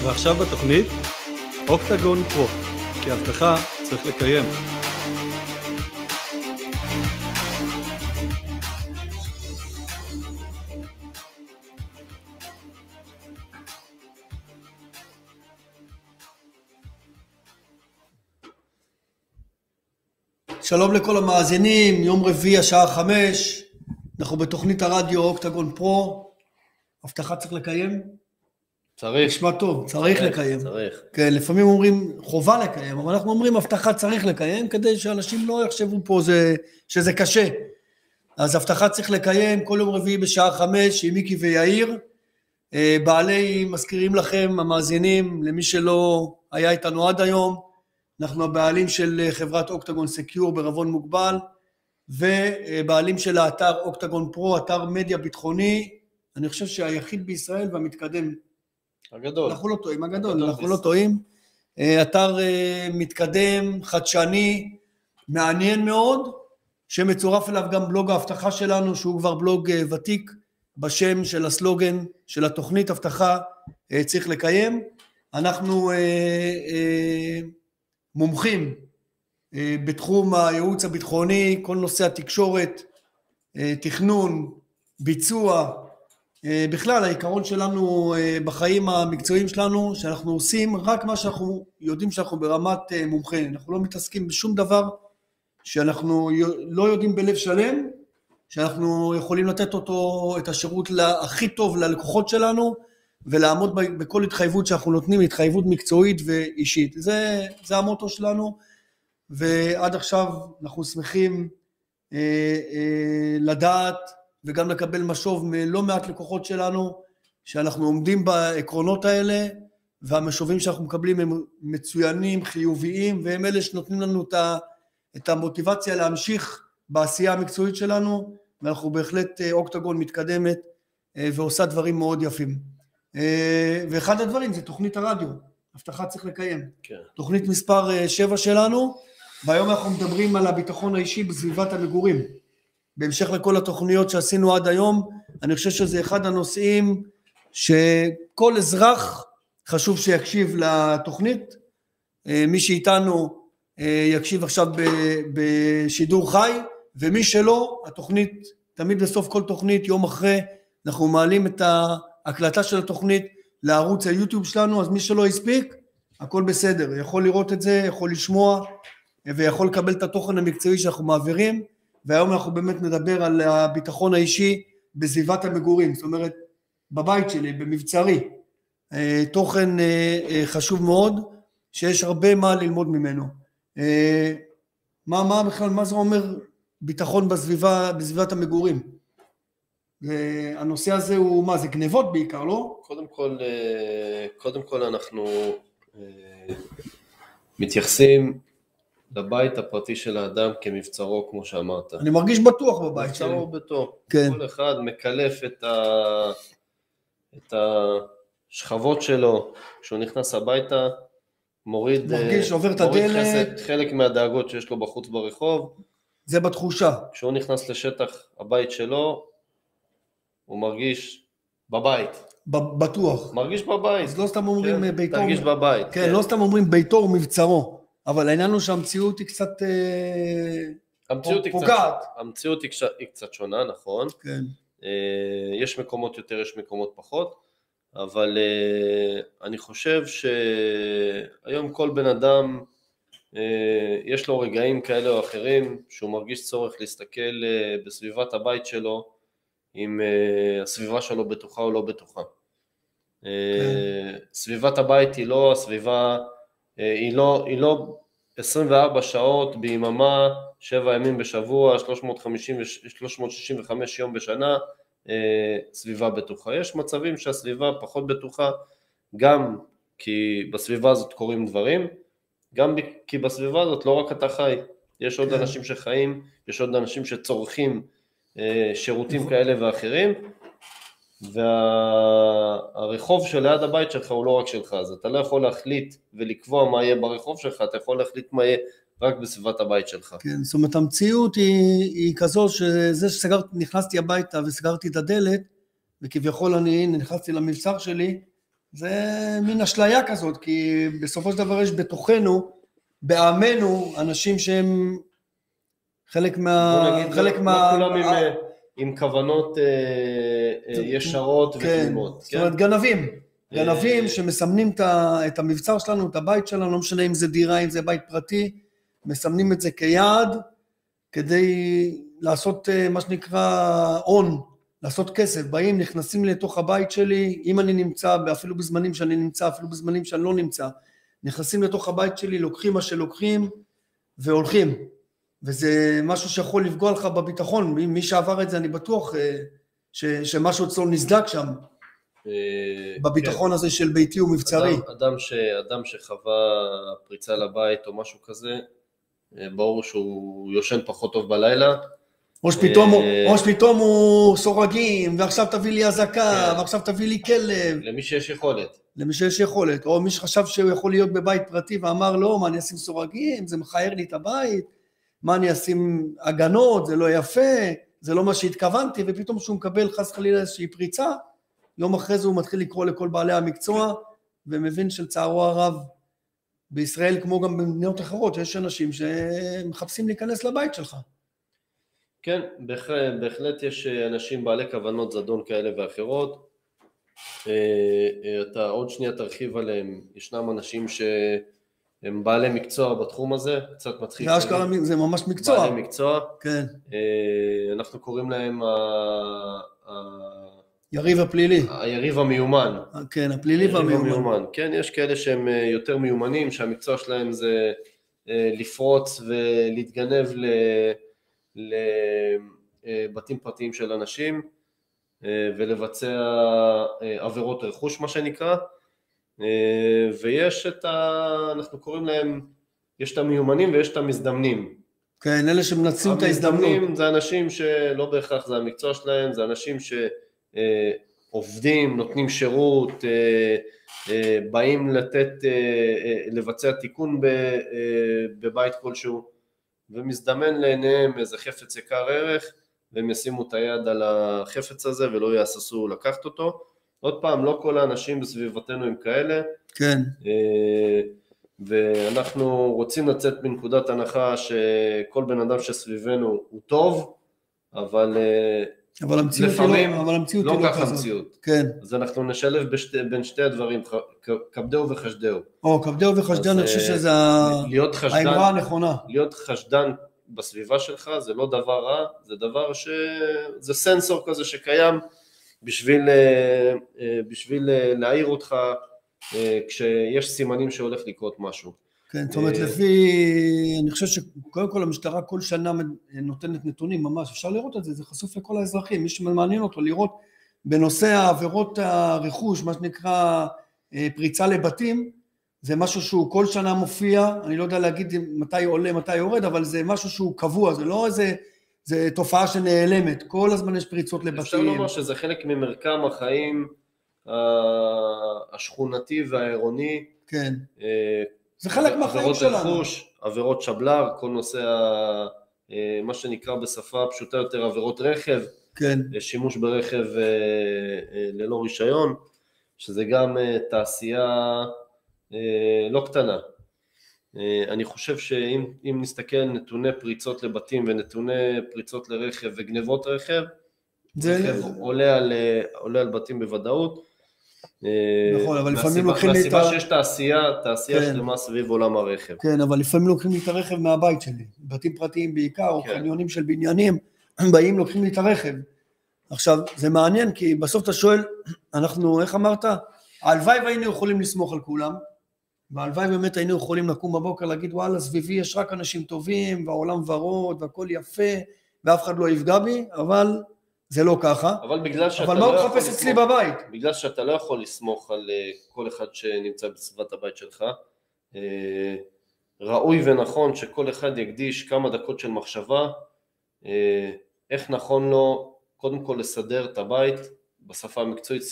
ועכשיו בתוכנית אוקטגון פרו, כי הבטחה צריך לקיים. שלום לכל המאזינים, יום רביעי השעה 5, אנחנו בתוכנית הרדיו אוקטגון פרו. הבטחה צריך לקיים? צריך. נשמע טוב, צריך לקיים. צריך. כן, לפעמים אומרים חובה לקיים, אבל אנחנו אומרים הבטחה צריך לקיים, כדי שאנשים לא יחשבו פה שזה קשה. אז הבטחה צריך לקיים כל יום רביעי בשעה 5 עם מיקי ויאיר. בעלי מזכירים לכם, המאזינים, למי שלא היה איתנו עד היום, אנחנו הבעלים של חברת אוקטגון סקיור בערבון מוגבל, ובעלים של האתר אוקטגון פרו, אתר מדיה ביטחוני, אני חושב שהיחיד בישראל והמתקדם. הגדול. אנחנו לא טועים, הגדול, אנחנו לא טועים. אתר מתקדם, חדשני, מעניין מאוד, שמצורף אליו גם בלוג ההבטחה שלנו, שהוא כבר בלוג ותיק, בשם של הסלוגן של התוכנית הבטחה צריך לקיים. אנחנו מומחים בתחום הייעוץ הביטחוני, כל נושא התקשורת, תכנון, ביצוע, בכלל העיקרון שלנו בחיים המקצועיים שלנו, שאנחנו עושים רק מה שאנחנו יודעים שאנחנו ברמת מומחה, אנחנו לא מתעסקים בשום דבר שאנחנו לא יודעים בלב שלם, שאנחנו יכולים לתת אותו, את השירות הכי טוב ללקוחות שלנו, ולעמוד בכל התחייבות שאנחנו נותנים, התחייבות מקצועית ואישית. זה המוטו שלנו, ועד עכשיו אנחנו שמחים לדעת, וגם לקבל משוב מלא מעט לקוחות שלנו, שאנחנו עומדים בעקרונות האלה, והמשובים שאנחנו מקבלים הם מצוינים, חיוביים, והם אלה שנותנים לנו את המוטיבציה להמשיך בעשייה המקצועית שלנו, ואנחנו בהחלט אוקטגון מתקדמת, ועושה דברים מאוד יפים. ואחד הדברים זה תוכנית הרדיו, הבטחה צריך לקיים. כן. תוכנית מספר 7 שלנו, והיום אנחנו מדברים על הביטחון האישי בסביבת המגורים. בהמשך לכל התוכניות שעשינו עד היום, אני חושב שזה אחד הנושאים שכל אזרח חשוב שיקשיב לתוכנית. מי שאיתנו יקשיב עכשיו בשידור חי, ומי שלא, התוכנית, תמיד בסוף כל תוכנית, יום אחרי, אנחנו מעלים את ההקלטה של התוכנית לערוץ היוטיוב שלנו, אז מי שלא הספיק, הכל בסדר, יכול לראות את זה, יכול לשמוע, ויכול לקבל את התוכן המקצועי שאנחנו מעבירים, והיום אנחנו באמת נדבר על הביטחון האישי בסביבת המגורים, זאת אומרת, בבית שלי, במבצרי, תוכן חשוב מאוד, שיש הרבה מה ללמוד ממנו. מה זה אומר ביטחון בסביבת המגורים? הנושא הזה הוא מה? זה גנבות בעיקר, לא? קודם כל אנחנו מתייחסים לבית הפרטי של האדם כמבצרו, כמו שאמרת. אני מרגיש בטוח בבית שלי. מבצרו בטוח. כן. כל אחד מקלף את השכבות שלו, כשהוא נכנס הביתה, מוריד עובר את הדלת. חלק מהדאגות שיש לו בחוץ ברחוב. זה בתחושה. כשהוא נכנס לשטח הבית שלו, הוא מרגיש בבית. בטוח. מרגיש בבית. אז לא סתם אומרים כן, ביתו. תרגיש בבית. כן, לא סתם אומרים ביתו ומבצרו. אבל העניין הוא שהמציאות היא קצת פוגעת. המציאות היא קצת שונה, נכון. כן. יש מקומות יותר, יש מקומות פחות. אבל אני חושב שהיום כל בן אדם, יש לו רגעים כאלה או אחרים, שהוא מרגיש צורך להסתכל בסביבת הבית שלו, אם הסביבה שלו בטוחה או לא בטוחה. סביבת הבית היא לא הסביבה, היא לא 24 שעות ביממה, 7 ימים בשבוע, 365 יום בשנה, סביבה בטוחה. יש מצבים שהסביבה פחות בטוחה, גם כי בסביבה הזאת קורים דברים, גם כי בסביבה הזאת לא רק אתה חי, יש עוד אנשים שחיים, יש עוד אנשים שצורכים שירותים כאלה ואחרים, והרחוב שליד הבית שלך הוא לא רק שלך, אז אתה לא יכול להחליט ולקבוע מה יהיה ברחוב שלך, אתה יכול להחליט מה יהיה רק בסביבת הבית שלך. כן, זאת אומרת, המציאות היא כזו שזה נכנסתי הביתה וסגרתי את הדלת, וכביכול אני נכנסתי למבצר שלי, זה מין אשליה כזאת, כי בסופו של דבר יש בתוכנו, בעמנו, אנשים שהם חלק בוא נגיד, לא כולם עם כוונות ישרות ותמימות. זאת אומרת, גנבים שמסמנים את המבצר שלנו, את הבית שלנו, לא משנה אם זה דירה, אם זה בית פרטי, מסמנים את זה כיעד, כדי לעשות מה שנקרא הון, לעשות כסף. באים, נכנסים לתוך הבית שלי, אם אני נמצא, אפילו בזמנים שאני נמצא, אפילו בזמנים שאני לא נמצא, נכנסים לתוך הבית שלי, לוקחים מה שלוקחים והולכים. וזה משהו שיכול לפגוע לך בביטחון. מי שעבר את זה, אני בטוח שמשהו אצלו נסדק שם, בביטחון הזה של ביתי ומבצרי. אדם שחווה פריצה לבית או משהו כזה, ברור שהוא יושן פחות טוב בלילה. או שפתאום הוא סורגים, ועכשיו תביא לי הזקה, ועכשיו תביא לי כלב. למי שיש יכולת. או מי שחשב שהוא יכול להיות בבית פרטי ואמר לא, מה אני אשים סורגים, זה מחייר לי את הבית, מה אני אשים הגנות, זה לא יפה, זה לא מה שהתכוונתי, ופתאום שהוא מקבל חס חלילה איזושהי פריצה, יום אחרי זה הוא מתחיל לקרוא לכל בעלי המקצוע, ומבין שלצערו הרב, בישראל כמו גם במדינות אחרות, יש אנשים שמחפשים להיכנס לבית שלך. כן, בהחלט יש אנשים בעלי כוונות זדון כאלה ואחרות. אתה עוד שנייה תרחיב עליהם, ישנם אנשים שהם בעלי מקצוע בתחום הזה, קצת מצחיק. זה ממש מקצוע. בעלי מקצוע. כן. אנחנו קוראים להם יריב הפלילי. היריב המיומן. כן, הפלילי והמיומן. כן, יש כאלה שהם יותר מיומנים, שהמקצוע שלהם זה לפרוץ ולהתגנב לבתים פרטיים של אנשים, ולבצע עבירות רכוש מה שנקרא, ויש אנחנו קוראים להם, יש את המיומנים ויש את המזדמנים. כן, אלה שמנצלים את ההזדמנות. המזדמנים זה אנשים שלא בהכרח זה המקצוע שלהם, זה אנשים שעובדים, נותנים שירות, באים לבצע תיקון בבית כלשהו, ומזדמן לעיניהם איזה חפץ יקר ערך, והם ישימו את היד על החפץ הזה ולא יעששו לקחת אותו. עוד פעם, לא כל האנשים בסביבתנו הם כאלה. כן. ואנחנו רוצים לצאת מנקודת הנחה שכל בן אדם שסביבנו הוא טוב, אבל לפעמים לא ככה המציאות. כן. אז אנחנו נשלב בין שתי הדברים, כבדהו וחשדהו. כבדהו וחשדהו, אני חושב שזה האמרה הנכונה. להיות חשדן בסביבה שלך זה לא דבר רע, זה דבר זה סנסור כזה שקיים בשביל להעיר אותך כשיש סימנים שהולך לקרות משהו. כן, זאת אומרת, אני חושב שקודם כל המשטרה כל שנה נותנת נתונים ממש, אפשר לראות את זה, זה חשוף לכל האזרחים, מי שמעניין אותו לראות בנושא העבירות הרכוש, מה שנקרא פריצה לבתים, זה משהו שהוא כל שנה מופיע, אני לא יודע להגיד מתי עולה, מתי יורד, אבל זה משהו שהוא קבוע, זה לא זה תופעה שנעלמת, כל הזמן יש פריצות לבתים. אפשר לומר שזה חלק ממרקם החיים השכונתי והעירוני. כן. זה חלק מהחיים שלנו. עבירות רכוש, עבירות שבלר, כל נושא מה שנקרא בשפה פשוטה יותר עבירות רכב. כן. שימוש ברכב ללא רישיון, שזה גם תעשייה לא קטנה. אני חושב שאם נסתכל נתוני פריצות לבתים ונתוני פריצות לרכב וגנבות רכב עולה על בתים בוודאות. נכון, אבל לפעמים לוקחים לי את מהסיבה שיש תעשייה שלמה סביב עולם הרכב. כן, אבל לפעמים לוקחים לי את הרכב מהבית שלי, בתים פרטיים בעיקר, או חניונים של בניינים, באים לוקחים לי את הרכב. עכשיו, זה מעניין, כי בסוף אתה שואל, אנחנו, איך אמרת? הלוואי והיינו יכולים לסמוך על כולם, והלוואי באמת היינו יכולים לקום בבוקר, להגיד, וואלה, סביבי יש רק אנשים טובים, והעולם ורוד, והכל יפה, ואף אחד לא יפגע בי, אבל זה לא ככה. אבל מה הוא מחפש אצלי בבית? בגלל שאתה לא יכול לסמוך על כל אחד שנמצא בסביבת הבית שלך, ראוי ונכון שכל אחד יקדיש כמה דקות של מחשבה, איך נכון לו קודם כל לסדר את הבית, בשפה המקצועית,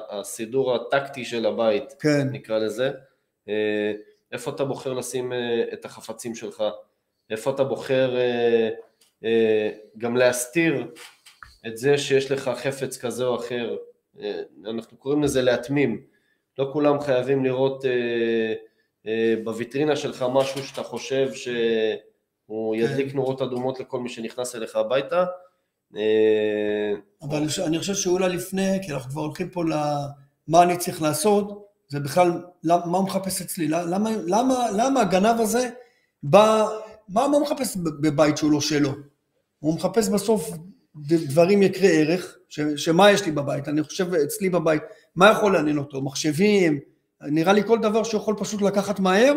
הסידור הטקטי של הבית, כן. נקרא לזה, איפה אתה בוחר לשים את החפצים שלך, איפה אתה בוחר גם להסתיר את זה שיש לך חפץ כזה או אחר, אנחנו קוראים לזה להתמים, לא כולם חייבים לראות בוויטרינה שלך משהו שאתה חושב שהוא ידליק נורות אדומות לכל מי שנכנס אליך הביתה. אבל אני חושב שאולי לפני, כי אנחנו כבר הולכים פה למה אני צריך לעשות, זה בכלל, מה הוא מחפש אצלי? למה הגנב הזה בא, מה הוא מחפש בבית שהוא לא שלו? הוא מחפש בסוף דברים יקרי ערך, שמה יש לי בבית? אני חושב אצלי בבית, מה יכול לעניין אותו? מחשבים, נראה לי כל דבר שיכול פשוט לקחת מהר,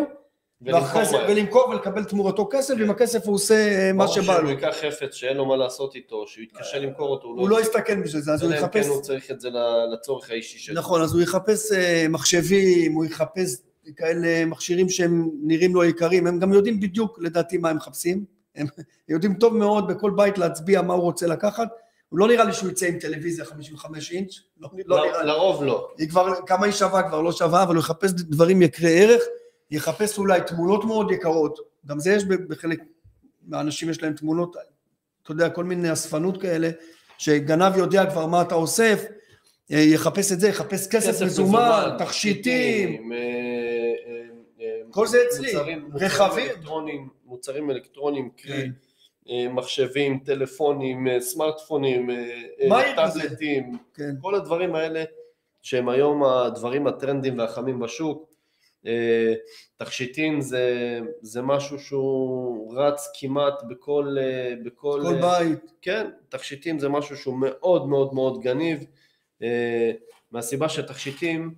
ולמכור ולקבל תמורתו כסף, ועם הכסף הוא עושה מה שבא לו. הוא ייקח חפץ שאין לו מה לעשות איתו, שהוא יתקשה למכור אותו, הוא לא יסתכן בשביל זה, אז הוא יחפש... הוא צריך את זה לצורך האישי שלו. נכון, אז הוא יחפש מחשבים, הוא יחפש כאלה מכשירים שהם נראים לו יקרים, הם גם יודעים בדיוק לדעתי מה הם מחפשים, הם יודעים טוב מאוד בכל בית להצביע מה הוא רוצה לקחת, הוא לא נראה לי שהוא יצא עם טלוויזיה 55 אינץ', לרוב לא. היא כבר, כמה היא שווה, כבר לא שווה, אבל הוא יחפש דברים יקרי ערך, יחפש אולי תמונות מאוד יקרות, גם זה יש בחלק מהאנשים יש להם תמונות, אתה יודע, כל מיני אספנות כאלה, שגנב יודע כבר מה אתה אוסף, יחפש את זה, יחפש כסף מזומן, תכשיטים, כל זה אצלי, רכבים. מוצרים אלקטרוניים, קרי, מחשבים, טלפונים, סמארטפונים, טאבלטים, כל הדברים האלה, שהם היום הדברים הטרנדים והחמים בשוק, תכשיטים זה משהו שהוא רץ כמעט בכל בית. כן, תכשיטים זה משהו שהוא מאוד מאוד מאוד גניב, מהסיבה שתכשיטים,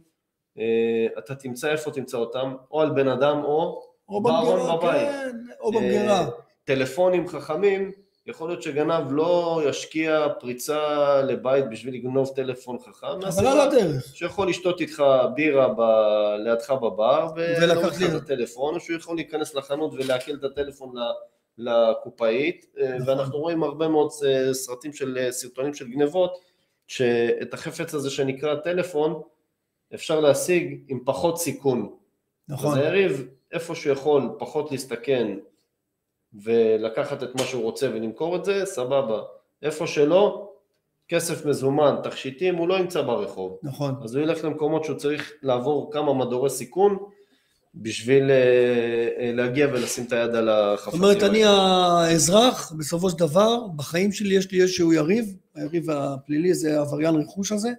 אתה תמצא איפה תמצא אותם, או על בן אדם או בארון בבית. כן, או במגירה. טלפונים חכמים, יכול להיות שגנב לא ישקיע פריצה לבית בשביל לגנוב טלפון חכם, אבל על הדרך. שיכול לשתות איתך בירה לידך בבר, ולקח לך את הטלפון, או שהוא יכול להיכנס לחנות ולהקל את הטלפון לקופאית, ואנחנו רואים הרבה מאוד סרטונים של גנבות, שאת החפץ הזה שנקרא טלפון, אפשר להשיג עם פחות סיכון. נכון. אז היריב, איפה שהוא יכול פחות להסתכן, ולקחת את מה שהוא רוצה ולמכור את זה, סבבה. איפה שלא, כסף מזומן, תכשיטים, הוא לא ימצא ברחוב. נכון. אז הוא ילך למקומות שהוא צריך לעבור כמה מדורי סיכון, בשביל להגיע ולשים את היד על החפצים. זאת אומרת, אני האזרח, בסופו של דבר, בחיים שלי יש לי איזשהו יריב, היריב הפלילי זה עבריין רכוש הזה,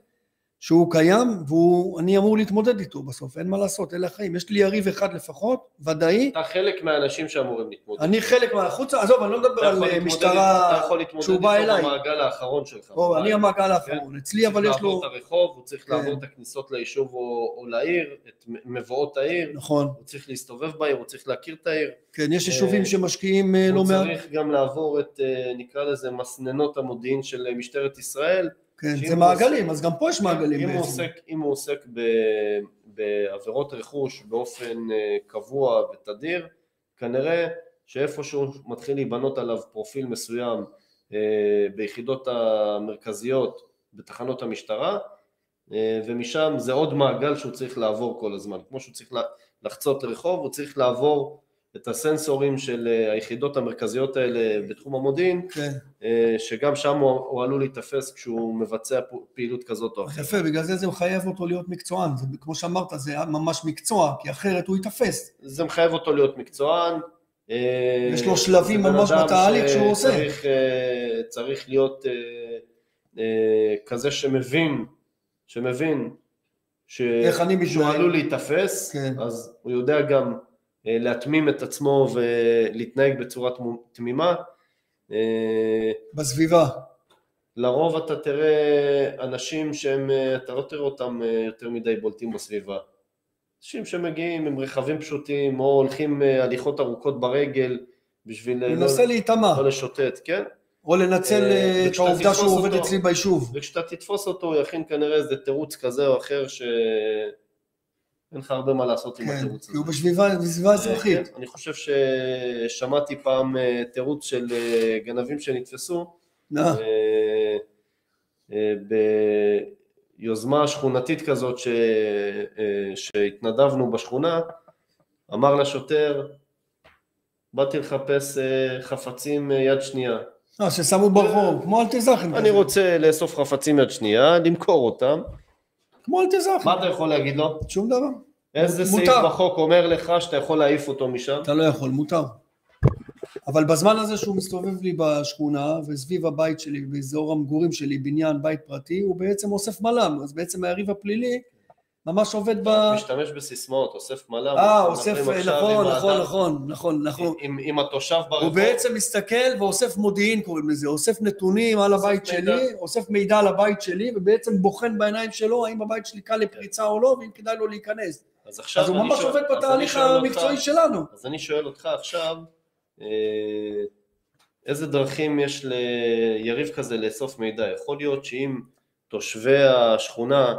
שהוא קיים, ואני אמור להתמודד איתו בסוף, אין מה לעשות, אלה החיים, יש לי יריב אחד לפחות, ודאי. אתה חלק מהאנשים שאמורים להתמודד. אני חלק מהחוץ, עזוב, אני לא מדבר על משטרה, אתה יכול להתמודד איתו במעגל האחרון שלך. אני המעגל האחרון, אצלי אבל יש לו... הוא צריך לעבור את הרחוב, הוא צריך לעבור את הכניסות ליישוב או לעיר, את מבואות העיר. נכון. הוא צריך להסתובב בעיר, הוא צריך להכיר את העיר. כן, יש יישובים שמשקיעים לא מעט. הוא צריך גם לעבור את, נקרא לזה, מסננות המודיעין של משטרת ישראל. כן, זה מעגלים, אז גם פה יש מעגלים בעצם. אם הוא עוסק בעבירות רכוש באופן קבוע ותדיר, כנראה שאיפשהו מתחיל להיבנות עליו פרופיל מסוים ביחידות המרכזיות בתחנות המשטרה, ומשם זה עוד מעגל שהוא צריך לעבור כל הזמן. כמו שהוא צריך לחצות רחוב, הוא צריך לעבור את הסנסורים של היחידות המרכזיות האלה בתחום המודיעין, כן. שגם שם הוא עלול להתאפס כשהוא מבצע פעילות כזאת או אחרת. יפה, בגלל זה מחייב אותו להיות מקצוען, זה, כמו שאמרת, זה ממש מקצוע, כי אחרת הוא יתאפס. זה מחייב אותו להיות מקצוען. יש לו שלבים ממש בתהליך שהוא עושה. צריך להיות כזה שמבין שהוא עלול להתאפס, כן. אז הוא יודע גם להתמים את עצמו ולהתנהג בצורה תמימה. בסביבה. לרוב אתה תראה אנשים שהם, אתה לא תראה אותם יותר מדי בולטים בסביבה. אנשים שמגיעים עם רכבים פשוטים, או הולכים הליכות ארוכות ברגל, בשביל לא לשוטט, כן? או לנצל את העובדה שהוא עובד אצלי ביישוב. וכשאתה תתפוס אותו, הוא יכין כנראה איזה תירוץ כזה או אחר אין לך הרבה מה לעשות עם התירוץ הזה. כי הוא בסביבה אזרחית. אני חושב ששמעתי פעם תירוץ של גנבים שנתפסו, ביוזמה שכונתית כזאת שהתנדבנו בשכונה, אמר לשוטר, באתי לחפש חפצים יד שנייה. ששמו ברחוב, כמו אל תזכם. אני רוצה לאסוף חפצים יד שנייה, למכור אותם. כמו אל תזרח. מה אתה יכול להגיד לו? שום דבר. איזה סעיף בחוק אומר לך שאתה יכול להעיף אותו משם? אתה לא יכול, מותר. אבל בזמן הזה שהוא מסתובב לי בשכונה, וסביב הבית שלי, באזור המגורים שלי, בניין, בית פרטי, הוא בעצם אוסף מלם, אז בעצם היריב הפלילי ממש עובד משתמש בסיסמאות, אוסף מלם. אוסף, נכון. עם התושב ברחוב. הוא בעצם מסתכל ואוסף מודיעין, קוראים לזה, אוסף נתונים על הבית שלי, אוסף מידע על הבית שלי, ובעצם בוחן בעיניים שלו, האם הבית שלי קל לפריצה או לא, ואם כדאי לו להיכנס. אז הוא ממש עובד בתהליך המקצועי שלנו. אז אני שואל אותך עכשיו, איזה דרכים יש ליריב כזה לאסוף מידע? יכול להיות שאם תושבי השכונה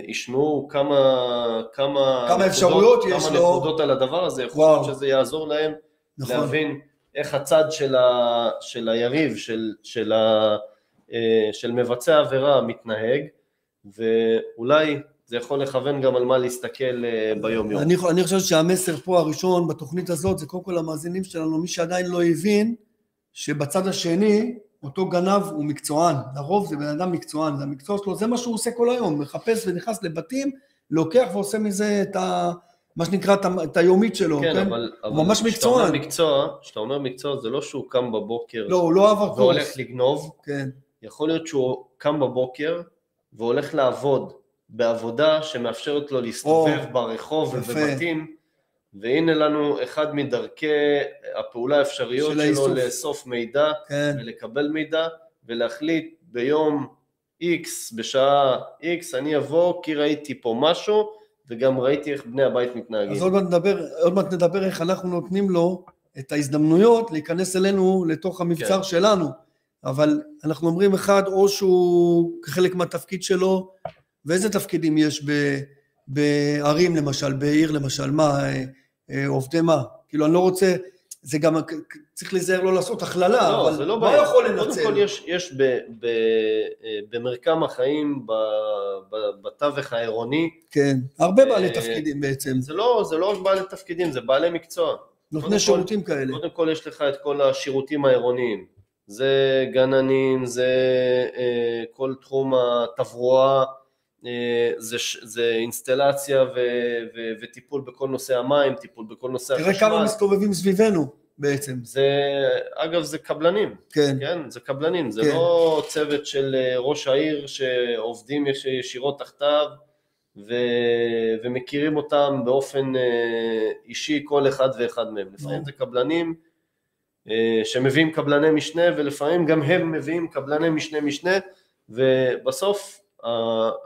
ישמעו כמה אפשרויות יש לו, כמה נקודות על הדבר הזה, יכול להיות שזה יעזור להם להבין איך הצד של היריב, של מבצע העבירה מתנהג, ואולי זה יכול לכוון גם על מה להסתכל ביום יום. אני חושב שהמסר פה הראשון בתוכנית הזאת, זה קודם כל המאזינים שלנו, מי שעדיין לא הבין, שבצד השני, אותו גנב הוא מקצוען, לרוב זה בן אדם מקצוען, זה המקצוע שלו, זה מה שהוא עושה כל היום, מחפש ונכנס לבתים, לוקח ועושה מזה את מה שנקרא את היומית שלו, כן? אבל ממש מקצוען. כשאתה אומר מקצוע, זה לא שהוא קם בבוקר, לא, הוא לא עבר קורס. והולך לגנוב, כן. יכול להיות שהוא קם בבוקר, והולך לעבוד, בעבודה שמאפשרת לו להסתובב ברחוב ובבתים, והנה לנו אחד מדרכי הפעולה האפשריות שלו לאסוף מידע ולקבל מידע, ולהחליט ביום X, בשעה X, אני אבוא כי ראיתי פה משהו, וגם ראיתי איך בני הבית מתנהגים. אז עוד מעט נדבר איך אנחנו נותנים לו את ההזדמנויות להיכנס אלינו לתוך המבצר שלנו, אבל אנחנו אומרים אחד, או שהוא כחלק מהתפקיד שלו, ואיזה תפקידים יש בערים למשל, בעיר למשל, מה, עובדי מה? כאילו אני לא רוצה, זה גם צריך להיזהר לא לעשות הכללה, לא, אבל זה לא מה בעיה. יכול לנצל? קודם כל יש במרקם החיים, בתווך העירוני, כן, הרבה בעלי תפקידים בעצם. זה לא רק בעלי תפקידים, זה בעלי מקצוע. נותני שירותים כאלה. קודם כל יש לך את כל השירותים העירוניים, זה גננים, זה כל תחום התברואה, זה אינסטלציה וטיפול בכל נושא המים, טיפול בכל נושא החשמל. תראה כמה מסתובבים סביבנו בעצם. אגב זה קבלנים, כן. זה קבלנים, זה לא צוות של ראש העיר שעובדים ישירות תחתיו ומכירים אותם באופן אישי כל אחד ואחד מהם. לפעמים זה קבלנים שמביאים קבלני משנה, ולפעמים גם הם מביאים קבלני משנה, ובסוף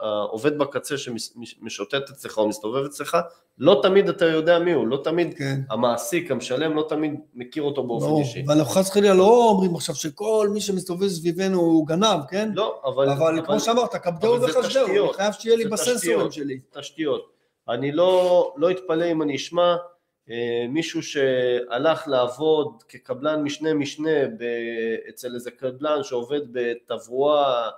העובד בקצה שמשוטט אצלך או מסתובב אצלך, לא תמיד אתה יודע מי הוא, לא תמיד המעסיק, המשלם, לא תמיד מכיר אותו באופן אישי. ואנחנו חס וחלילה לא אומרים עכשיו שכל מי שמסתובב סביבנו הוא גנב, כן? לא, אבל כמו שאמרת, כבדהו וחשדהו, אני חייב שיהיה לי בסנסורים שלי. תשתיות. אני לא אתפלא אם אני אשמע מישהו שהלך לעבוד כקבלן משנה אצל איזה קבלן שעובד בתברואה,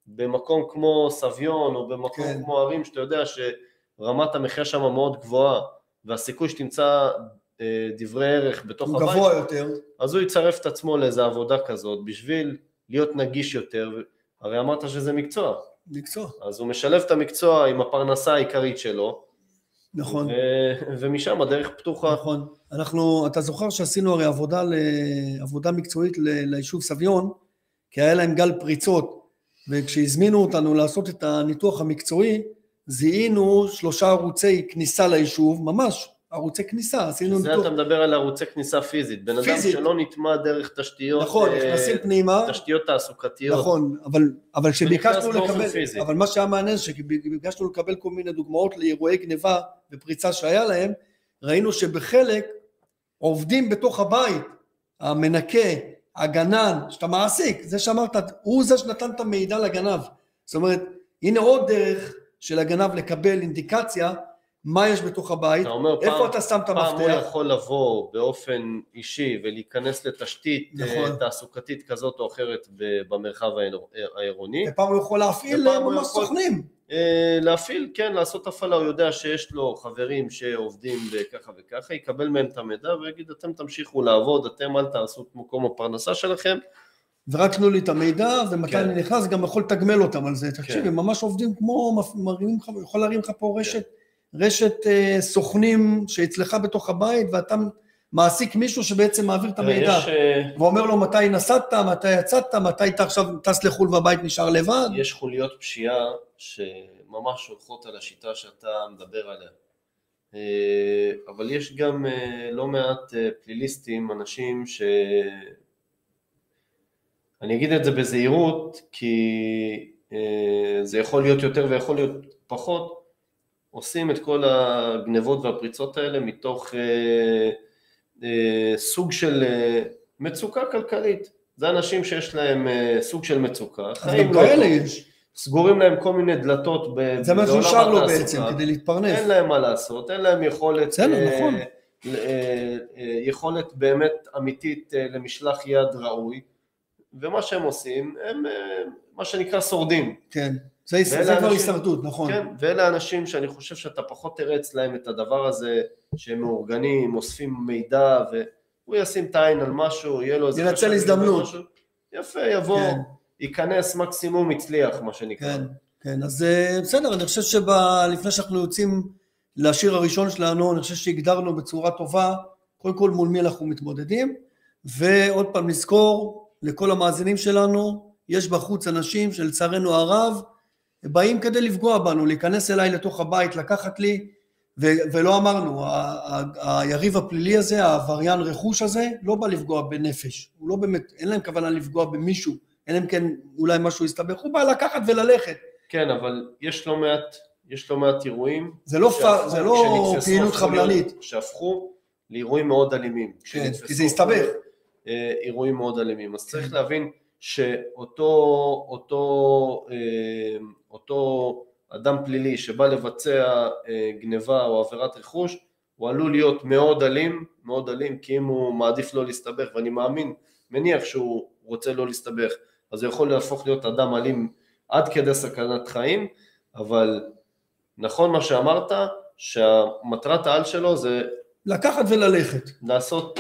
במקום כמו סביון או במקום כמו ערים, שאתה יודע שרמת המחיה שם מאוד גבוהה, והסיכוי שתמצא דברי ערך בתוך הבית, גבוה יותר. אז הוא יצרף את עצמו לאיזו עבודה כזאת, בשביל להיות נגיש יותר, הרי אמרת שזה מקצוע. מקצוע. אז הוא משלב את המקצוע עם הפרנסה העיקרית שלו, נכון. ומשם הדרך פתוחה. נכון. אתה זוכר שעשינו הרי עבודה מקצועית ליישוב סביון, כי היה להם גל פריצות, וכשהזמינו אותנו לעשות את הניתוח המקצועי, זיהינו 3 ערוצי כניסה ליישוב, ממש ערוצי כניסה. זה אתה מדבר על ערוצי כניסה פיזית, בן אדם שלא נטמע דרך תשתיות, נכון, נכנסים פנימה, תשתיות תעסוקתיות. נכון, אבל כשביקשנו לקבל, אבל מה שהיה מעניין, שביקשנו לקבל כל מיני דוגמאות לאירועי גניבה ופריצה שהיה להם, ראינו שבחלק עובדים בתוך הבית, המנקה, הגנן, שאתה מעסיק, זה שאמרת, הוא זה שנתן את המידע לגנב. זאת אומרת, הנה עוד דרך של הגנב לקבל אינדיקציה, מה יש בתוך הבית, איפה אתה שם את המפתח. פעם הוא יכול לבוא באופן אישי ולהיכנס לתשתית תעסוקתית כזאת או אחרת במרחב העירוני. ופעם הוא יכול להפעיל ממש סוכנים. להפעיל, כן, לעשות הפעלה, הוא יודע שיש לו חברים שעובדים בככה וככה, יקבל מהם את המידע ויגיד, אתם תמשיכו לעבוד, אתם אל תעשו את מקום הפרנסה שלכם, ורק תנו לי את המידע, ומתי כן. אני נכנס, גם יכול לתגמל אותם על זה. תקשיב, הם ממש עובדים כמו, יכול להרים לך פה רשת סוכנים שאצלך בתוך הבית, ואתה מעסיק מישהו שבעצם מעביר את המידע, ואומר לו מתי נסעת, מתי יצאת, מתי אתה עכשיו טס לחול והבית נשאר לבד. יש חוליות פשיעה שממש הולכות על השיטה שאתה מדבר עליה. אבל יש גם לא מעט פליליסטים, אנשים אני אגיד את זה בזהירות, כי זה יכול להיות יותר ויכול להיות פחות, עושים את כל הגנבות והפריצות האלה מתוך סוג של מצוקה כלכלית. זה אנשים שיש להם סוג של מצוקה. אז גם כאלה יש. סגורים להם כל מיני דלתות בעולם זה מה שנשאר לו בעצם, כדי להתפרנס. אין להם מה לעשות, אין להם יכולת, נכון. יכולת באמת אמיתית למשלח יד ראוי, ומה שהם עושים, הם מה שנקרא שורדים. כן, זה כבר הישרדות, נכון. כן, ואלה אנשים שאני חושב שאתה פחות תראה אצלהם את הדבר הזה, שהם מאורגנים, אוספים מידע, והוא ישים את העין על משהו, יהיה לו איזה... ינצל הזדמנות. יפה, יבוא, ייכנס מקסימום הצליח, מה שנקרא. כן, כן, אז בסדר, אני חושב שלפני שאנחנו יוצאים לשיר הראשון שלנו, אני חושב שהגדרנו בצורה טובה, קודם כל מול מי אנחנו מתמודדים, ועוד פעם נזכור, לכל המאזינים שלנו, יש בחוץ אנשים שלצערנו הרב, באים כדי לפגוע בנו, להיכנס אליי לתוך הבית, לקחת לי, ולא אמרנו, היריב הפלילי הזה, העבריין רכוש הזה, לא בא לפגוע בנפש, הוא לא באמת, אין להם כוונה לפגוע במישהו, אין להם כן אולי משהו יסתבך, הוא בא לקחת וללכת. כן, אבל יש לא מעט אירועים, זה לא פעילות חבלנית. שהפכו לאירועים מאוד אלימים. כן, כי זה יסתבך. אירועים מאוד אלימים, אז צריך להבין שאותו אדם פלילי שבא לבצע גניבה או עבירת רכוש, הוא עלול להיות מאוד אלים, כי אם הוא מעדיף לא להסתבך, ואני מניח שהוא רוצה לא להסתבך, אז הוא יכול להפוך להיות אדם אלים עד כדי סכנת חיים, אבל נכון מה שאמרת, שהמטרת העל שלו זה לקחת וללכת. לעשות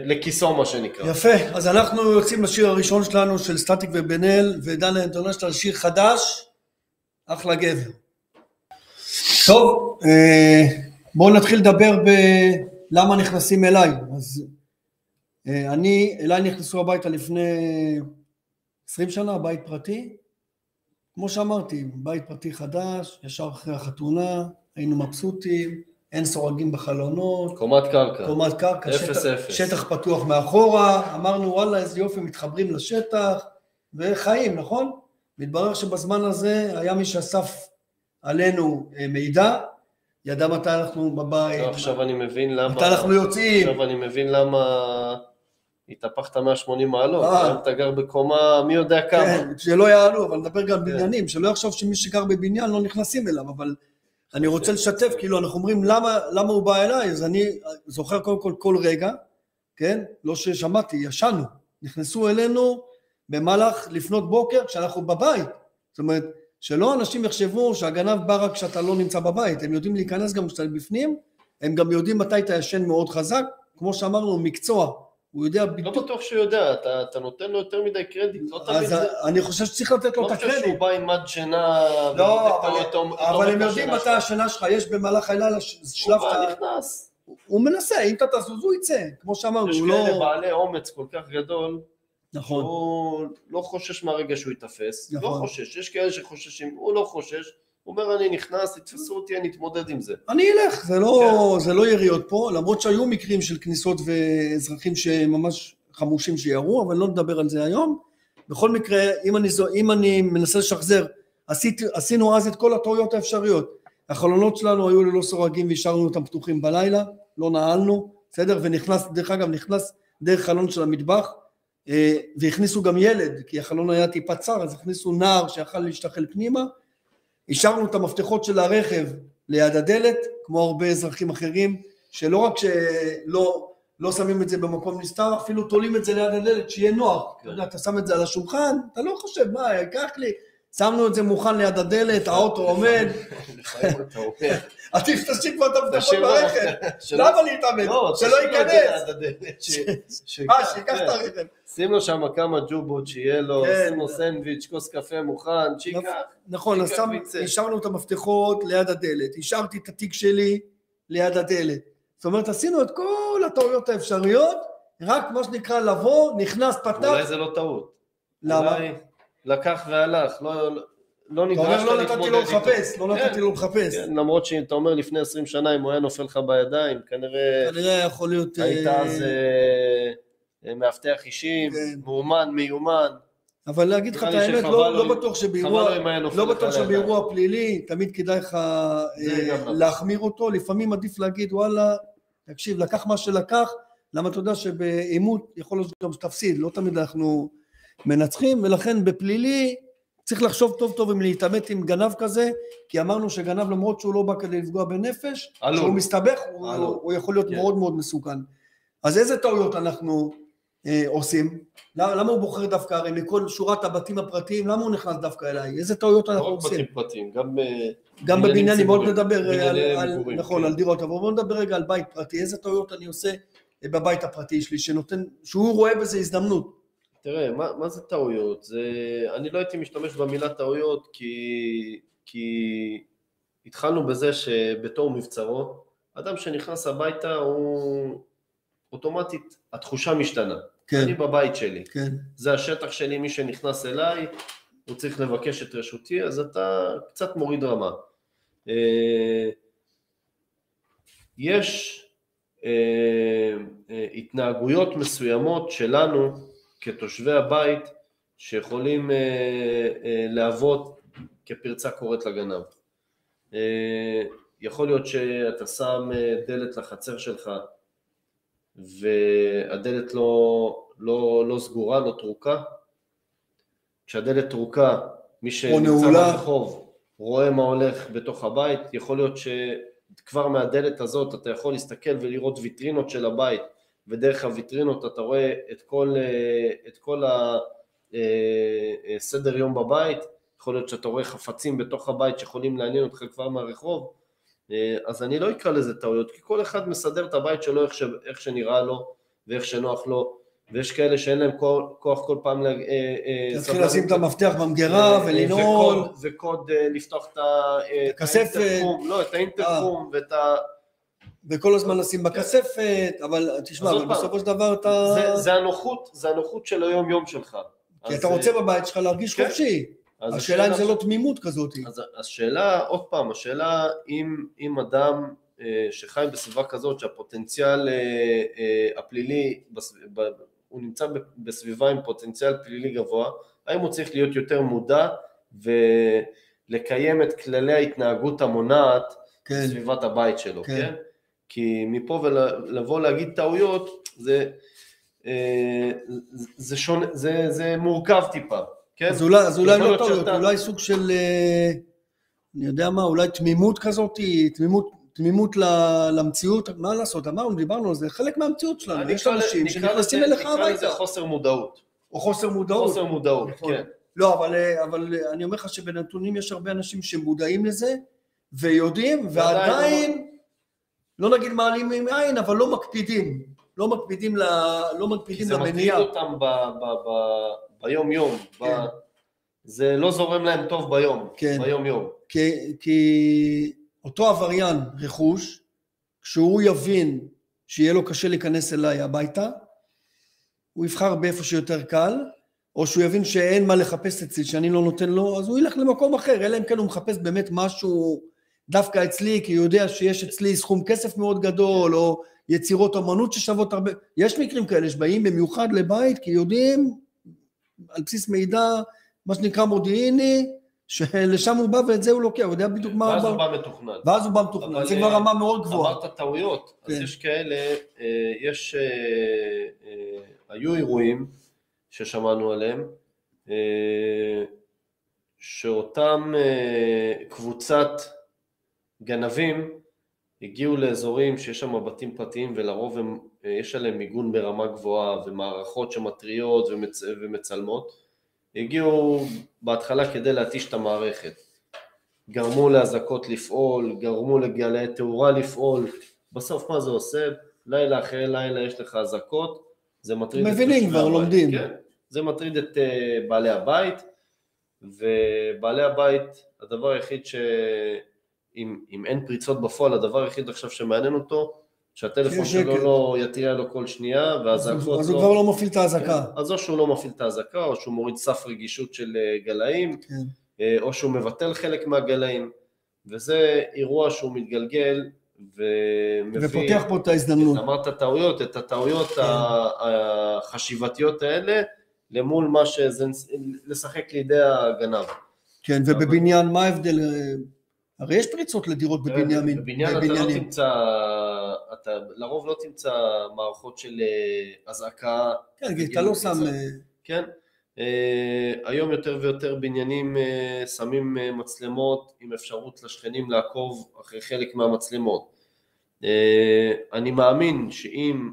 לכיסו מה שנקרא. יפה, אז אנחנו יוצאים לשיר הראשון שלנו של סטטיק ובן אל, ודנה אינטרנשיונל, שיר חדש, אחלה גבר. טוב, בואו נתחיל לדבר בלמה נכנסים אליי. אז אליי נכנסו הביתה לפני 20 שנה, בית פרטי. כמו שאמרתי, בית פרטי חדש, ישר אחרי החתונה, היינו מבסוטים, אין סורגים בחלונות. קומת קרקע. 0-0. שטח פתוח מאחורה, אמרנו וואלה איזה יופי, מתחברים לשטח, וחיים, נכון? מתברר שבזמן הזה היה מי שאסף עלינו מידע, ידע מתי אנחנו בבית. לא, עכשיו אני מבין למה... מתי אנחנו יוצאים. עכשיו אני מבין למה התהפכת 180 מעלות, אתה גר בקומה מי יודע כמה. כן, שלא יעלו, אבל נדבר גם בניינים, שלא יחשוב שמי שגר בבניין לא נכנסים אליו, אבל אני רוצה לשתף, כאילו אנחנו אומרים למה הוא בא אליי, אז אני זוכר קודם כל רגע, כן? לא ששמעתי, ישנו, נכנסו אלינו במהלך לפנות בוקר כשאנחנו בבית, זאת אומרת, שלא אנשים יחשבו שהגנב בא רק כשאתה לא נמצא בבית, הם יודעים להיכנס גם כשאתה בפנים, הם גם יודעים מתי אתה ישן מאוד חזק, כמו שאמרנו, מקצוע, הוא יודע לא בטוח שהוא יודע, אתה נותן לו יותר מדי קרדיט, לא תמיד זה... אני חושב שצריך לתת לו את הקרדיט. לא חושב שהוא בא עם מד שינה... לא, אבל הם יודעים מתי השינה שלך, יש במהלך הלילה שלב... הוא בא נכנס. הוא מנסה, אם אתה תזוז הוא יצא, כמו שאמרנו, הוא לא... יש כאלה בעלי אומץ כל כך גדול, נכון. הוא לא חושש מהרגע שהוא יתפס, לא חושש, יש כאלה שחוששים, הוא לא חושש, הוא אומר אני נכנס, תתפסו אותי, אני אתמודד עם זה. אני אלך, זה לא יריות פה, למרות שהיו מקרים של כניסות ואזרחים שממש חמושים שירו, אבל לא נדבר על זה היום. בכל מקרה, אם אני מנסה לשחזר, עשינו אז את כל הטעויות האפשריות. החלונות שלנו היו ללא סורגים והשארנו אותם פתוחים בלילה, לא נעלנו, בסדר? ונכנס, דרך אגב, נכנס דרך חלון של המטבח, והכניסו גם ילד, כי החלון היה טיפה צר, אז הכניסו נער שיכל להשתחל פנימה, השארנו את המפתחות של הרכב ליד הדלת, כמו הרבה אזרחים אחרים, שלא רק שלא שמים את זה במקום נסתר, אפילו תולים את זה ליד הדלת, שיהיה נוח. אתה שם את זה על השולחן, אתה לא חושב, מה, ייקח לי, שמנו את זה מוכן ליד הדלת, האוטו עומד, לפעמים אתה אומר, עדיף תשאיר כבר את המפתחות תשאיר לו ברכב, למה להתאמץ? שלא ייכנס, שיקח את הרכב. שים לו שם כמה ג'ובות, שיהיה לו, כן. שים לו סנדוויץ', כוס קפה מוכן, שיקח. נכון, אז השארנו את המפתחות ליד הדלת, השארתי את התיק שלי ליד הדלת. זאת אומרת, עשינו את כל הטעויות האפשריות, רק מה שנקרא לבוא, נכנס, פתח. אולי זה לא טעות. למה? אולי לקח והלך, לא נדרשת אתה אומר, להתמודד לא איתו. נתתי לו לחפש. כן, למרות שאתה אומר לפני 20 שנה, אם הוא היה נופל לך בידיים, כנראה יכול להיות... היית אז מאבטח אישי, מיומן. אבל להגיד לך את האמת, לא בטוח שבאירוע פלילי, תמיד כדאי לך להחמיר אותו, לפעמים עדיף להגיד, וואלה, תקשיב, לקח מה שלקח, למה אתה יודע שבאימות יכול להיות גם שתפסיד, לא תמיד אנחנו מנצחים, ולכן בפלילי צריך לחשוב טוב טוב אם להתאמת עם גנב כזה, כי אמרנו שגנב למרות שהוא לא בא כדי לפגוע בנפש, שהוא מסתבך, הוא יכול להיות מאוד מאוד מסוכן. אז איזה טעויות אנחנו עושים? למה הוא בוחר דווקא, הרי מכל שורת הבתים הפרטיים, למה הוא נכנס דווקא אליי? איזה טעויות אנחנו עושים? לא רק בתים פרטיים, גם בבניינים, בואו נדבר על דירות, אבל בואו נדבר רגע על בית פרטי, איזה טעויות אני עושה בבית הפרטי שלי, שהוא רואה בזה הזדמנות? תראה, מה זה טעויות? אני לא הייתי משתמש במילה טעויות, כי התחלנו בזה שבתור מבצרו, אדם שנכנס הביתה הוא אוטומטית, התחושה משתנה. כן. אני בבית שלי. כן. זה השטח שלי, מי שנכנס אליי, הוא צריך לבקש את רשותי, אז אתה קצת מוריד רמה. יש התנהגויות מסוימות שלנו, כתושבי הבית, שיכולים להוות כפרצה קוראת לגנב. יכול להיות שאתה שם דלת לחצר שלך, והדלת לא סגורה, לא תרוקה. כשהדלת תרוקה, מי שנמצא ברחוב רואה מה הולך בתוך הבית, יכול להיות שכבר מהדלת הזאת אתה יכול להסתכל ולראות ויטרינות של הבית, ודרך הוויטרינות אתה רואה את כל הסדר יום בבית, יכול להיות שאתה רואה חפצים בתוך הבית שיכולים לעניין אותך כבר מהרחוב, אז אני לא אקרא לזה טעויות, כי כל אחד מסדר את הבית שלו איך שנראה לו ואיך שנוח לו, ויש כאלה שאין להם כוח כל פעם תתחיל לשים את המפתח במגירה ולנעול וקוד לפתוח את הכספת, את האינטרקום וכל הזמן לשים בכספת, אבל תשמע, בסופו של דבר אתה... זה הנוחות של היום יום שלך. כי אתה רוצה בבית שלך להרגיש חופשי. השאלה אם זה לא תמימות כזאת. אז השאלה, עוד פעם, השאלה אם אדם שחי בסביבה כזאת, שהפוטנציאל הפלילי, הוא נמצא בסביבה עם פוטנציאל פלילי גבוה, האם הוא צריך להיות יותר מודע ולקיים את כללי ההתנהגות המונעת בסביבת הבית שלו, כן? כי מפה ולבוא להגיד טעויות, זה מורכב טיפה. אז אולי לא טעויות, אולי סוג של, אני יודע מה, אולי תמימות כזאת, תמימות למציאות, מה לעשות, דיברנו על זה, חלק מהמציאות שלנו, יש אנשים שנכנסים אליך הביתה. נקרא לזה חוסר מודעות. או חוסר מודעות. חוסר מודעות, כן. לא, אבל אני אומר לך שבנתונים יש הרבה אנשים שמודעים לזה, ויודעים, ועדיין, לא נגיד מעלים עם עין, אבל לא מקפידים למניעה. זה מטריד אותם ביום יום, זה לא זורם להם טוב ביום יום. כי אותו עבריין רכוש, כשהוא יבין שיהיה לו קשה להיכנס אליי הביתה, הוא יבחר באיפה שיותר קל, או שהוא יבין שאין מה לחפש אצלי, שאני לא נותן לו, אז הוא ילך למקום אחר, אלא אם כן הוא מחפש באמת משהו דווקא אצלי, כי הוא יודע שיש אצלי סכום כסף מאוד גדול, או יצירות אומנות ששוות הרבה, יש מקרים כאלה שבאים במיוחד לבית, כי יודעים על בסיס מידע, מה שנקרא מודיעיני, שלשם הוא בא ואת זה הוא לוקח, הוא יודע בדיוק מה... ואז הוא בא מתוכנן. זה כבר רמה מאוד גבוהה. אמרת טעויות, אז יש כאלה, היו אירועים ששמענו עליהם, שאותם קבוצת גנבים הגיעו לאזורים שיש שם בתים פרטיים, ולרוב יש עליהם מיגון ברמה גבוהה, ומערכות שמטריות ומצלמות, הגיעו בהתחלה כדי להתיש את המערכת. גרמו להזקות לפעול, גרמו לגלי תאורה לפעול, בסוף מה זה עושה? לילה אחרי לילה יש לך הזקות, זה מטריד את מבינים כבר, לומדים. כן, זה מטריד את בעלי הבית, ובעלי הבית, הדבר היחיד אם אין פריצות בפועל, הדבר היחיד עכשיו שמעניין אותו, שהטלפון שלו לא יתריע לו כל שנייה, והזקות אז הוא כבר לא מפעיל את ההזקה. אז או שהוא לא מפעיל את ההזקה, או שהוא מוריד סף רגישות של גלאים, או שהוא מבטל חלק מהגלאים, וזה אירוע שהוא מתגלגל, ופותח פה את ההזדמנות. אמרת טעויות, את הטעויות החשיבתיות האלה, למול מה שזה לשחק לידי הגנב. כן, ובבניין מה ההבדל? הרי יש פריצות לדירות בבניינים. בבניין אתה לא תמצא, לרוב לא תמצא מערכות של הזעקה. כן, אתה לא שם... כן, היום יותר ויותר בניינים שמים מצלמות עם אפשרות לשכנים לעקוב אחרי חלק מהמצלמות. אני מאמין שאם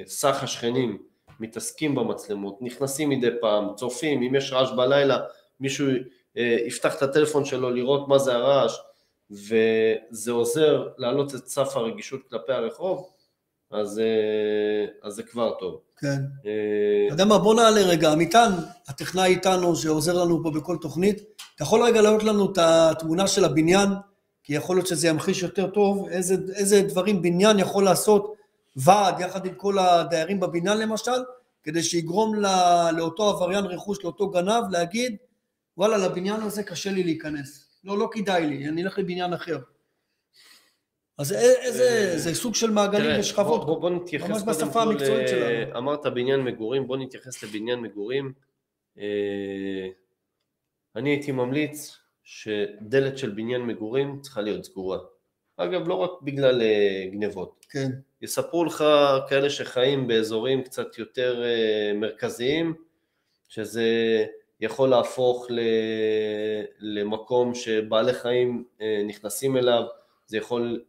סך השכנים מתעסקים במצלמות, נכנסים מדי פעם, צופים, אם יש רעש בלילה, מישהו יפתח את הטלפון שלו לראות מה זה הרעש, וזה עוזר להעלות את סף הרגישות כלפי הרחוב, אז זה כבר טוב. כן. אתה יודע מה, בוא נעלה רגע, עמיתן, הטכנאי איתנו שעוזר לנו פה בכל תוכנית, אתה יכול רגע להעלות לנו את התמונה של הבניין, כי יכול להיות שזה ימחיש יותר טוב, איזה דברים בניין יכול לעשות ועד, יחד עם כל הדיירים בבניין למשל, כדי שיגרום לאותו עבריין רכוש, לאותו גנב, להגיד, וואלה, לבניין הזה קשה לי להיכנס. לא כדאי לי, אני אלך לבניין אחר. אז איזה סוג של מעגלים ושכבות, בוא נתייחס ממש בשפה המקצועית שלנו. אמרת בניין מגורים, בוא נתייחס לבניין מגורים. אני הייתי ממליץ שדלת של בניין מגורים צריכה להיות סגורה. אגב, לא רק בגלל גנבות. כן. יספרו לך כאלה שחיים באזורים קצת יותר מרכזיים, שזה יכול להפוך למקום שבעלי חיים נכנסים אליו, זה יכול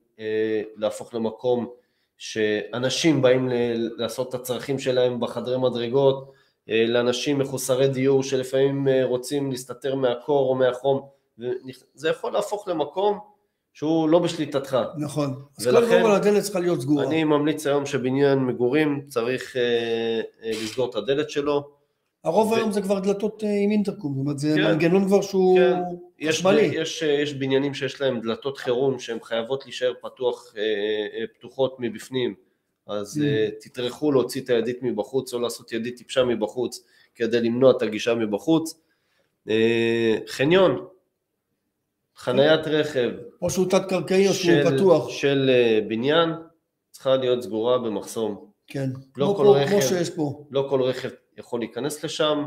להפוך למקום שאנשים באים לעשות את הצרכים שלהם בחדרי מדרגות, לאנשים מחוסרי דיור שלפעמים רוצים להסתתר מהקור או מהחום, זה יכול להפוך למקום שהוא לא בשליטתך. נכון, אז כל כל הדלת צריכה להיות סגורה. אני ממליץ היום שבניין מגורים צריך לסגור את הדלת שלו. הרוב היום זה כבר דלתות עם אינטרקום, זאת אומרת, זה מנגנון כבר שהוא חשמלי. יש בניינים שיש להם דלתות חירום שהן חייבות להישאר פתוחות מבפנים, אז תטרחו להוציא את הידית מבחוץ או לעשות ידית טיפשה מבחוץ כדי למנוע את הגישה מבחוץ. חניון, חניית רכב, או שהוא תת קרקעי או שהוא פתוח. של בניין, צריכה להיות סגורה במחסום. כן, כמו שיש פה. לא כל רכב יכול להיכנס לשם,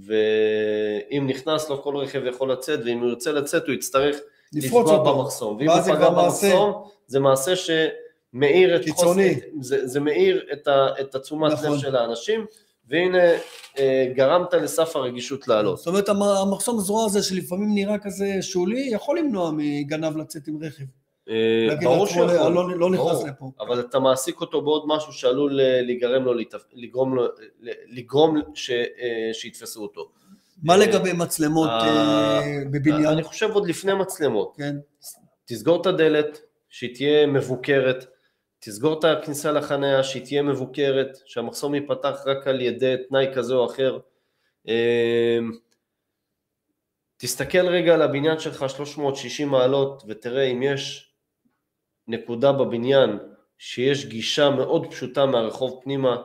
ואם נכנס לו כל רכב יכול לצאת, ואם הוא ירצה לצאת הוא יצטרך לפגוע במחסום. ואם הוא פגע במחסום, זה מעשה שמאיר זה מאיר את התשומת לב של האנשים, והנה גרמת לסף הרגישות לעלות. זאת אומרת, המחסום הזרוע הזה שלפעמים נראה כזה שולי, יכול למנוע מגנב לצאת עם רכב. ברור שיכול, לא נכנס לפה. אבל אתה מעסיק אותו בעוד משהו שעלול לגרום שיתפסו אותו. מה לגבי מצלמות בבניין? אני חושב עוד לפני מצלמות. כן. תסגור את הדלת, שהיא תהיה מבוקרת, תסגור את הכניסה לחניה, שהיא תהיה מבוקרת, שהמחסום ייפתח רק על ידי תנאי כזה או אחר. תסתכל רגע על הבניין שלך 360 מעלות ותראה אם יש נקודה בבניין שיש גישה מאוד פשוטה מהרחוב פנימה,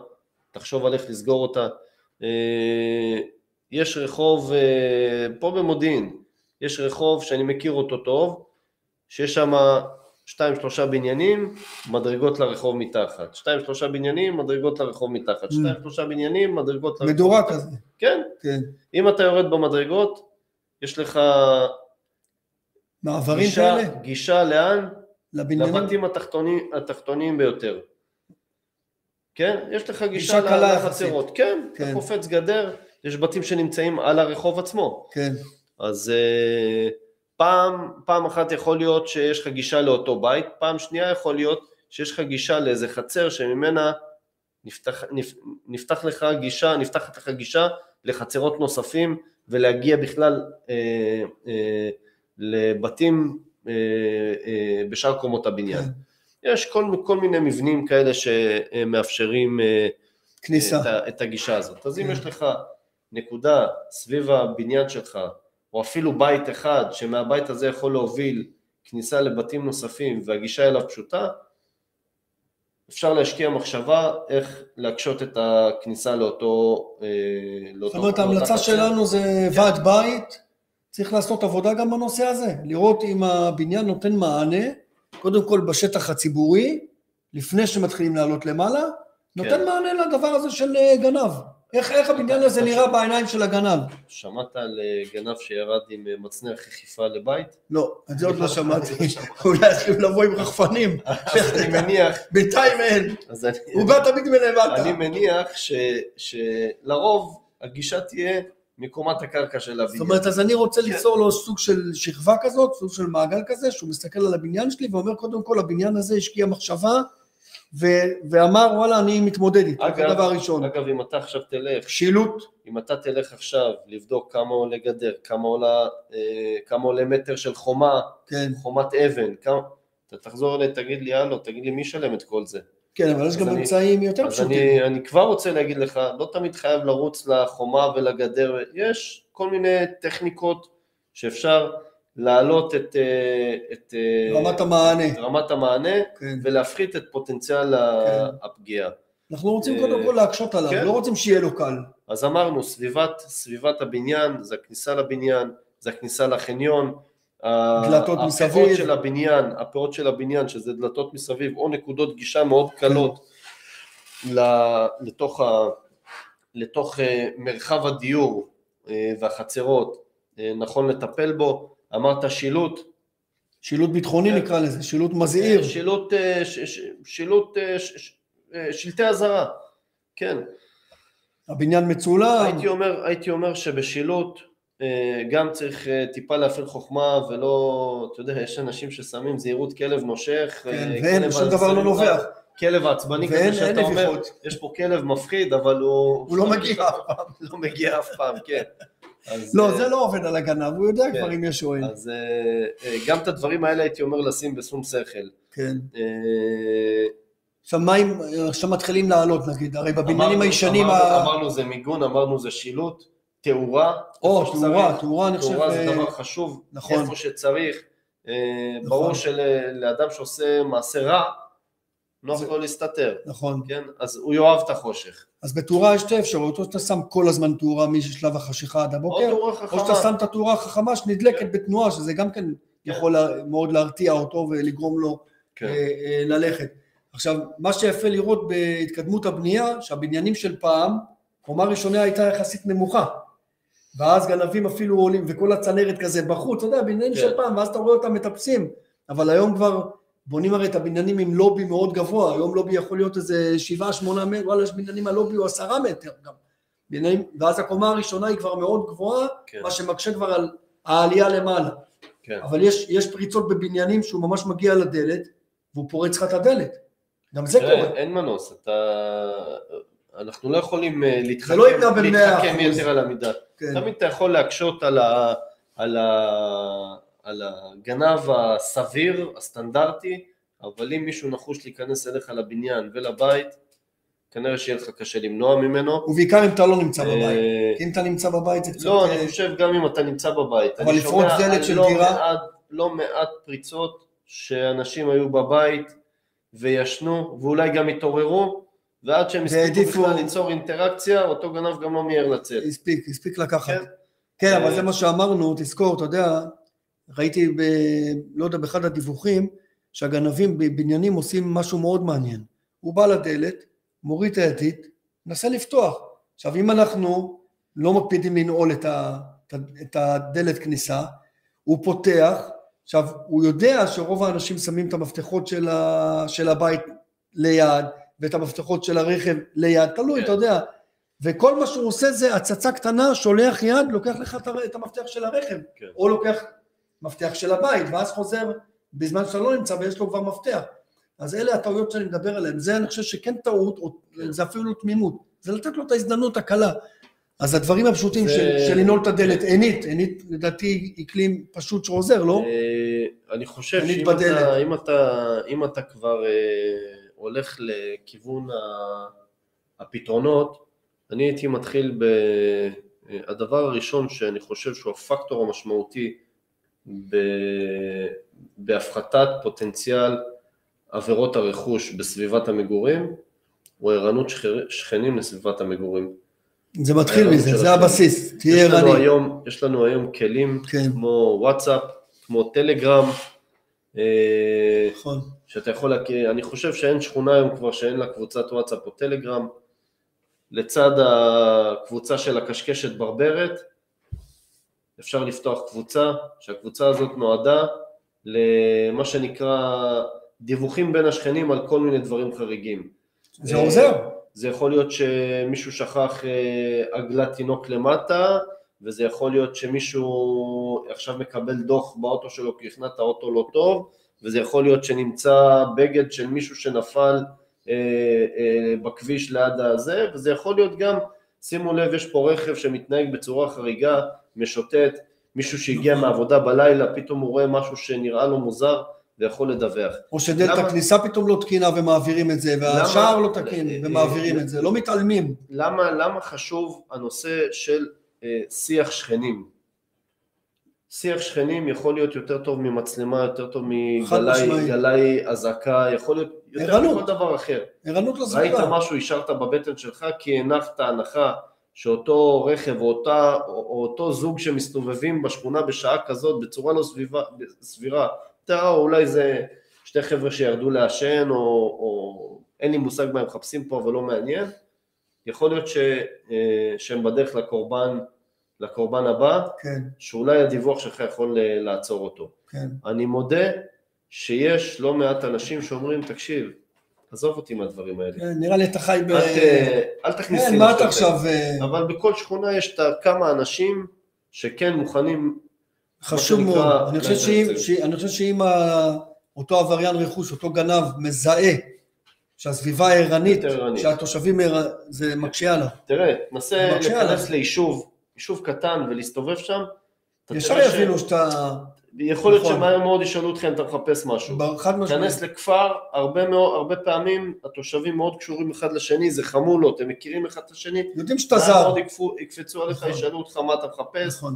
תחשוב על איך לסגור אותה. יש רחוב פה במודיעין, יש רחוב שאני מכיר אותו טוב, שיש שם 2-3 בניינים, מדרגות לרחוב מתחת, 2-3 בניינים, מדרגות לרחוב מתחת, 2-3 בניינים, מדרגות לרחוב מדורה כזה. כן, אם אתה יורד במדרגות, יש לך מעברים כאלה? גישה לאן? לבניינים? לבתים התחתונים ביותר. כן? יש לך גישה לחצרות. כן, אתה קופץ גדר, יש בתים שנמצאים על הרחוב עצמו. כן. אז פעם אחת יכול להיות שיש לך גישה לאותו בית, פעם שנייה יכול להיות שיש לך גישה לאיזה חצר שממנה נפתחת לך גישה לחצרות נוספים, ולהגיע בכלל לבתים בשאר קומות הבניין. יש כל מיני מבנים כאלה שמאפשרים כניסה. את הגישה הזאת. אז אם יש לך נקודה סביב הבניין שלך, או אפילו בית אחד, שמהבית הזה יכול להוביל כניסה לבתים נוספים, והגישה אליו פשוטה, אפשר להשקיע מחשבה איך להקשות את הכניסה לאותו... זאת אומרת, ההמלצה שלנו זה ועד בית, צריך לעשות עבודה גם בנושא הזה, לראות אם הבניין נותן מענה, קודם כל בשטח הציבורי, לפני שמתחילים לעלות למעלה, נותן מענה לדבר הזה של גנב. איך הבניין הזה נראה בעיניים של הגנב? שמעת על גנב שירד עם מצנח חיפה לבית? לא, את זה עוד לא שמעתי. אולי צריכים לבוא עם רחפנים. אני מניח... בינתיים אין. הוא בא תמיד מלמטה. אני מניח שלרוב הגישה תהיה מקומת הקרקע של הבניין. זאת אומרת, אז אני רוצה ליצור לו סוג של שכבה כזאת, סוג של מעגל כזה, שהוא מסתכל על הבניין שלי ואומר, קודם כל, הבניין הזה השקיע מחשבה, ואמר, וואלה, אני מתמודד איתו, זה הדבר הראשון. אגב, אם אתה עכשיו תלך, שילוט. אם אתה תלך עכשיו לבדוק כמה עולה גדר, כמה עולה מטר של חומה, כן. חומת אבן, אתה תחזור אליי, תגיד לי, תגיד לי, מי שלם את כל זה? כן, אבל יש גם אמצעים יותר פשוטים. אני כבר רוצה להגיד לך, לא תמיד חייב לרוץ לחומה ולגדר, יש כל מיני טכניקות שאפשר להעלות את רמת המענה כן. ולהפחית את פוטנציאל כן. הפגיעה. אנחנו רוצים קודם כל להקשות עליו, כן. לא רוצים שיהיה לו קל. אז אמרנו, סביבת הבניין, זה הכניסה לבניין, זה הכניסה לחניון, דלתות מסביב. הפאות של הבניין, שזה דלתות מסביב, או נקודות גישה מאוד קלות לתוך מרחב הדיור והחצרות, נכון לטפל בו. אמרת שילוט. שילוט ביטחוני נקרא לזה, שילוט מזהיר. שלטי הזרה, כן. הבניין מצולם. הייתי אומר שבשילוט, גם צריך טיפה להפעיל חוכמה, ולא, אתה יודע, יש אנשים ששמים זהירות כלב נושך, ואין, שום דבר לא נובח. כלב העצבני כזה שאתה אומר, יש פה כלב מפחיד, אבל הוא לא מגיע אף פעם. לא מגיע אף פעם, כן. לא, זה לא עובד על הגנב, הוא יודע כבר אם יש שואל. אז גם את הדברים האלה הייתי אומר לשים בשום שכל. כן. עכשיו, מה אם עכשיו מתחילים לעלות, נגיד, הרי בבניינים הישנים... אמרנו זה מיגון, אמרנו זה שילוט, תאורה. תאורה, אני חושב... תאורה זה דבר חשוב, איפה שצריך. ברור שלאדם שעושה מעשה רע, נוח לו להסתתר. נכון. כן? אז הוא יאהב את החושך. אז בתאורה יש שתי אפשרויות, או שאתה שם כל הזמן תאורה משלב החשיכה עד הבוקר, או שאתה שם את התאורה החכמה שנדלקת בתנועה, שזה גם כן יכול מאוד להרתיע אותו ולגרום לו ללכת. עכשיו, מה שיפה לראות בהתקדמות הבנייה, שהבניינים של פעם, קומה ראשונה הייתה יחסית נמוכה, ואז גנבים אפילו עולים, וכל הצנרת כזה בחוץ, אתה יודע, בניינים של פעם, ואז אתה רואה אותם מטפסים, אבל היום כבר בונים הרי את הבניינים עם לובי מאוד גבוה, היום לובי יכול להיות איזה 7-8 מטר, וואלה, יש בניינים הלובי הוא 10 מטר גם, בניינים, ואז הקומה הראשונה היא כבר מאוד גבוהה, מה שמקשה כבר על העלייה למעלה, אבל יש פריצות בבניינים שהוא ממש מגיע לדלת, והוא פורץ לך את הדלת, גם זה קורה. אין מנוס, אנחנו לא יכולים להתחכם יותר על המידה, תמיד אתה יכול להקשות על הגנב הסביר, הסטנדרטי, אבל אם מישהו נחוש להיכנס אליך לבניין ולבית, כנראה שיהיה לך קשה למנוע ממנו. ובעיקר אם אתה לא נמצא בבית, כי אם אתה נמצא בבית זה קצת... לא, אני חושב גם אם אתה נמצא בבית. אבל לפרוץ דלת של דירה... לא מעט פריצות שאנשים היו בבית וישנו, ואולי גם התעוררו, ועד שהם הספיקו בכלל ליצור אינטראקציה, אותו גנב גם לא מיהר לצאת. הספיק לקחת. כן, אבל זה מה שאמרנו, תזכור, אתה יודע, ראיתי, לא יודע, באחד הדיווחים, שהגנבים בבניינים עושים משהו מאוד מעניין. הוא בא לדלת, מוריד את הידית, נסה לפתוח. עכשיו, אם אנחנו לא מקפידים לנעול את הדלת כניסה, הוא פותח, עכשיו, הוא יודע שרוב האנשים שמים את המפתחות של הבית ליד, ואת המפתחות של הרכב ליד, תלוי, אתה יודע, וכל מה שהוא עושה זה הצצה קטנה, שולח יד, לוקח לך את המפתח של הרכב, או לוקח מפתח של הבית, ואז חוזר בזמן שאתה לא נמצא ויש לו כבר מפתח. אז אלה הטעויות שאני מדבר עליהן, זה אני חושב שכן טעות, זה אפילו לא תמימות, זה לתת לו את ההזדמנות הקלה. אז הדברים הפשוטים של לנעול את הדלת, עינית לדעתי היא כלי פשוט שעוזר, לא? אני חושב שאם אתה כבר הולך לכיוון הפתרונות, אני הייתי מתחיל הדבר הראשון שאני חושב שהוא הפקטור המשמעותי בהפחתת פוטנציאל עבירות הרכוש בסביבת המגורים, הוא ערנות שכנים לסביבת המגורים. זה מתחיל מזה, זה הבסיס, תהיה ערני. יש לנו היום כלים כמו וואטסאפ, כמו טלגרם, שאתה יכול להכיר, אני חושב שאין שכונה היום כבר שאין לה קבוצת וואטסאפ או טלגרם, לצד הקבוצה של הקשקשת ברברת, אפשר לפתוח קבוצה, שהקבוצה הזאת נועדה למה שנקרא דיווחים בין השכנים על כל מיני דברים חריגים. זה עוזר. זה יכול להיות שמישהו שכח עגלת תינוק למטה, וזה יכול להיות שמישהו עכשיו מקבל דוח באוטו שלו כי הכנת את האוטו לא טוב, וזה יכול להיות שנמצא בגד של מישהו שנפל בכביש ליד הזה, וזה יכול להיות גם, שימו לב, יש פה רכב שמתנהג בצורה חריגה, משוטט, מישהו שהגיע מהעבודה בלילה, פתאום הוא רואה משהו שנראה לו מוזר, ויכול לדווח. או שדלת הכניסה פתאום לא תקינה ומעבירים את זה, והשער לא תקין ומעבירים את זה, לא מתעלמים. למה חשוב הנושא של שיח שכנים? שיח שכנים יכול להיות יותר טוב ממצלמה, יותר טוב מגלי הזעקה, יכול להיות יותר מכל דבר אחר. ערנות לסביבה. ראית משהו, השארת בבטן שלך, כי הנחת הנחה שאותו רכב או אותו זוג שמסתובבים בשכונה בשעה כזאת בצורה לא סבירה, אולי זה שתי חבר'ה שירדו לעשן, או אין לי מושג מה הם מחפשים פה אבל לא מעניין, יכול להיות שהם בדרך לקורבן הבא, כן. שאולי הדיווח שלך יכול לעצור אותו. כן. אני מודה שיש לא מעט אנשים שאומרים, תקשיב, עזוב אותי מהדברים האלה. כן, נראה לי אתה חי אל תכניס כן, מה אתה עכשיו... אבל בכל שכונה יש כמה אנשים שכן מוכנים... חשוב מאוד. אני חושב שאם אותו עבריין רכוש, אותו גנב מזהה, שהסביבה הערנית, שהתושבים זה מקשה עליו. תראה, נסה להיכנס ליישוב קטן ולהסתובב שם. ישר יבינו שאתה... יכול להיות שמהר מאוד ישאלו אתכם, אתה מחפש משהו. תכנס לכפר, הרבה פעמים התושבים מאוד קשורים אחד לשני, זה חמולות, הם מכירים אחד את השני. יודעים שאתה זר. מאוד יקפצו עליך, ישאלו אותך מה אתה מחפש. נכון.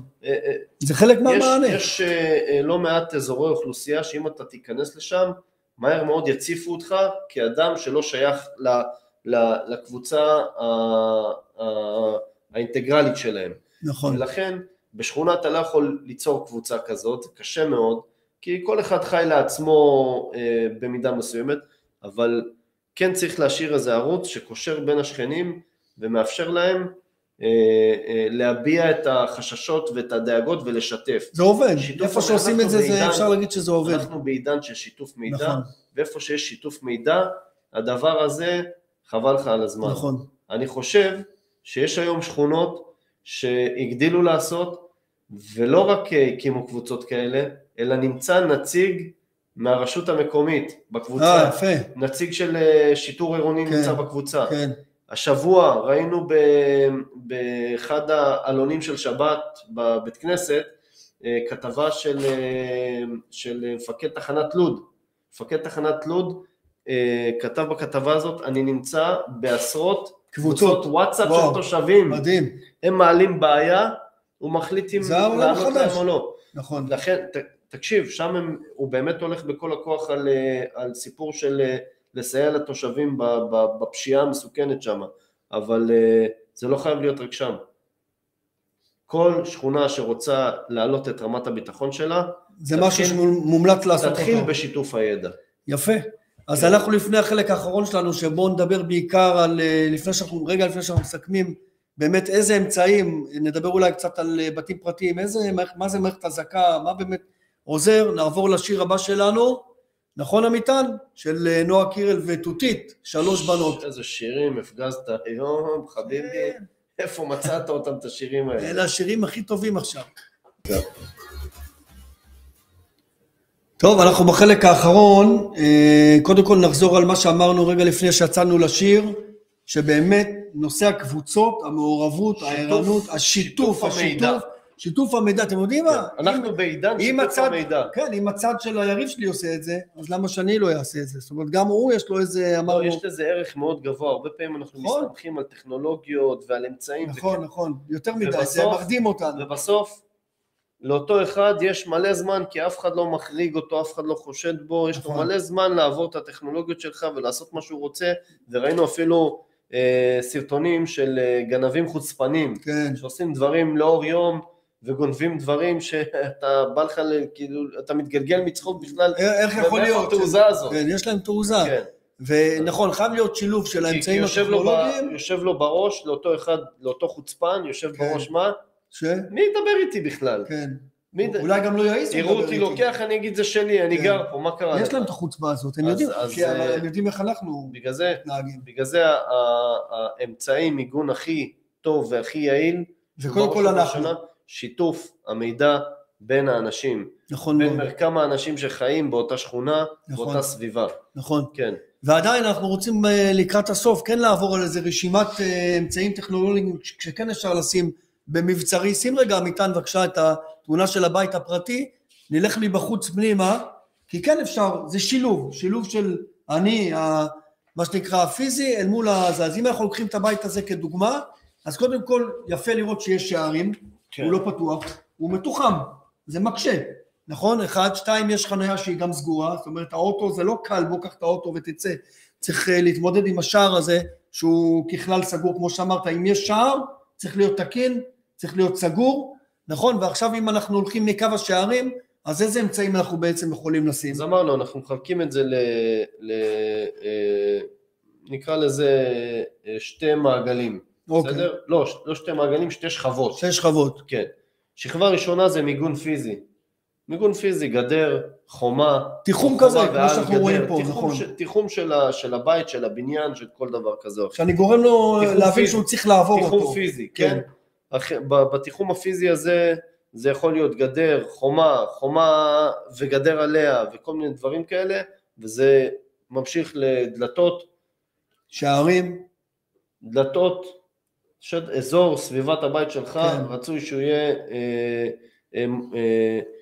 זה חלק מהמענה. יש לא מעט אזורי אוכלוסייה, שאם אתה תיכנס לשם, מהר מאוד יציפו אותך, כאדם שלא שייך לקבוצה האינטגרלית שלהם. נכון. ולכן, בשכונה אתה לא יכול ליצור קבוצה כזאת, זה קשה מאוד, כי כל אחד חי לעצמו במידה מסוימת, אבל כן צריך להשאיר איזה ערוץ שקושר בין השכנים, ומאפשר להם להביע את החששות ואת הדאגות ולשתף. זה עובד, איפה שעושים את זה, אפשר להגיד שזה עובד. אנחנו בעידן של שיתוף מידע, נכון. ואיפה שיש שיתוף מידע, הדבר הזה חבל לך על הזמן. נכון. אני חושב שיש היום שכונות שהגדילו לעשות, ולא רק הקימו קבוצות כאלה, אלא נמצא נציג מהרשות המקומית בקבוצה. יפה. נציג של שיטור עירוני כן, נמצא בקבוצה. כן. השבוע ראינו באחד העלונים של שבת בבית כנסת, כתבה של מפקד תחנת לוד. מפקד תחנת לוד כתב בכתבה הזאת, אני נמצא בעשרות קבוצות וואטסאפ של תושבים. מדהים. הם מעלים בעיה, הוא מחליט אם לענות להם או לא. נכון. לכן, תקשיב, שם הוא באמת הולך בכל הכוח על סיפור של לסייע לתושבים בפשיעה המסוכנת שם, אבל זה לא חייב להיות רק שם. כל שכונה שרוצה להעלות את רמת הביטחון שלה, זה משהו שמומלץ לעשות אותו. תתחיל בשיתוף הידע. יפה. אז אנחנו לפני החלק האחרון שלנו, שבואו נדבר בעיקר על, לפני שאנחנו מסכמים, באמת איזה אמצעים, נדבר אולי קצת על בתים פרטיים, מה זה מערכת הזקה, מה באמת עוזר, נעבור לשיר הבא שלנו, נכון אמיתן? של נועה קירל ותותית, 3 בנות. איזה שירים הפגזת היום, חביבי, איפה מצאת אותם את השירים האלה? אלה השירים הכי טובים עכשיו. טוב, אנחנו בחלק האחרון, קודם כל נחזור על מה שאמרנו רגע לפני שיצאנו לשיר, שבאמת נושא הקבוצות, המעורבות, הערנות, השיתוף, שיתוף המידע, אתם יודעים מה? אנחנו בעידן שיתוף המידע. כן, אם הצד של היריב שלי עושה את זה, אז למה שאני לא אעשה את זה? זאת אומרת, גם הוא יש לו איזה, אמרנו... יש לזה ערך מאוד גבוה, הרבה פעמים אנחנו מסתמכים על טכנולוגיות ועל אמצעים. נכון, יותר מדי, זה מרדים אותנו. ובסוף, לאותו אחד יש מלא זמן, כי אף אחד לא מחריג אותו, אף אחד לא חושד בו, יש לו מלא זמן לעבור את הטכנולוגיות שלך ולעשות מה שהוא רוצה, וראינו אפילו סרטונים של גנבים חוצפנים, שעושים דברים לאור יום, וגונבים דברים שאתה בא לך, כאילו, אתה מתגלגל מצחוק בכלל. איך יכול להיות? התעוזה הזאת. כן, יש להם תעוזה. ונכון, חייב להיות שילוב של האמצעים הטכנולוגיים. יושב לו בראש, לאותו אחד, לאותו חוצפן, יושב בראש מה? מי ידבר איתי בכלל? כן. אולי גם לא יעיס. יראו אותי לוקח, אני אגיד זה שלי, אני גר פה, מה קרה? יש להם את החוצפה הזאת, הם יודעים איך אנחנו נהגים. בגלל זה האמצעים מיגון הכי טוב והכי יעיל, וקודם כל אנחנו. שיתוף המידע בין האנשים, בין מרקם האנשים שחיים באותה שכונה, באותה סביבה. נכון. כן. ועדיין אנחנו רוצים לקראת הסוף, כן לעבור על איזה רשימת אמצעים טכנולוגיים, שכן אפשר לשים במבצרי. שים רגע עמיתן בבקשה את התמונה של הבית הפרטי, נלך מבחוץ פנימה, כי כן אפשר, זה שילוב של אני, מה שנקרא הפיזי, אל מול הזה. אז אם אנחנו לוקחים את הבית הזה כדוגמה, אז קודם כל יפה לראות שיש שערים, הוא לא פתוח, הוא מתוחם, זה מקשה, נכון? 1, 2, יש חניה שהיא גם סגורה, זאת אומרת, האוטו זה לא קל, בוא קח את האוטו ותצא, צריך להתמודד עם השער הזה, שהוא ככלל סגור, כמו שאמרת, אם יש שער, צריך להיות תקין, צריך להיות סגור, נכון? ועכשיו אם אנחנו הולכים מקו השערים, אז איזה אמצעים אנחנו בעצם יכולים לשים? אז אמרנו, אנחנו מחלקים את זה נקרא לזה שתי מעגלים. בסדר? לא שתי מעגלים, שתי שכבות. שתי שכבות. כן. שכבה ראשונה זה מיגון פיזי. מיגון פיזי, גדר, חומה. תיחום כזה, כמו שאנחנו רואים פה, נכון. תיחום של הבית, של הבניין, של כל דבר כזה. שאני גורם לו להבין שהוא צריך לעבור אותו. תיחום פיזי, כן. בתיחום הפיזי הזה, זה יכול להיות גדר, חומה וגדר עליה, וכל מיני דברים כאלה, וזה ממשיך לדלתות. שערים. דלתות. אזור סביבת הבית שלך, רצוי שהוא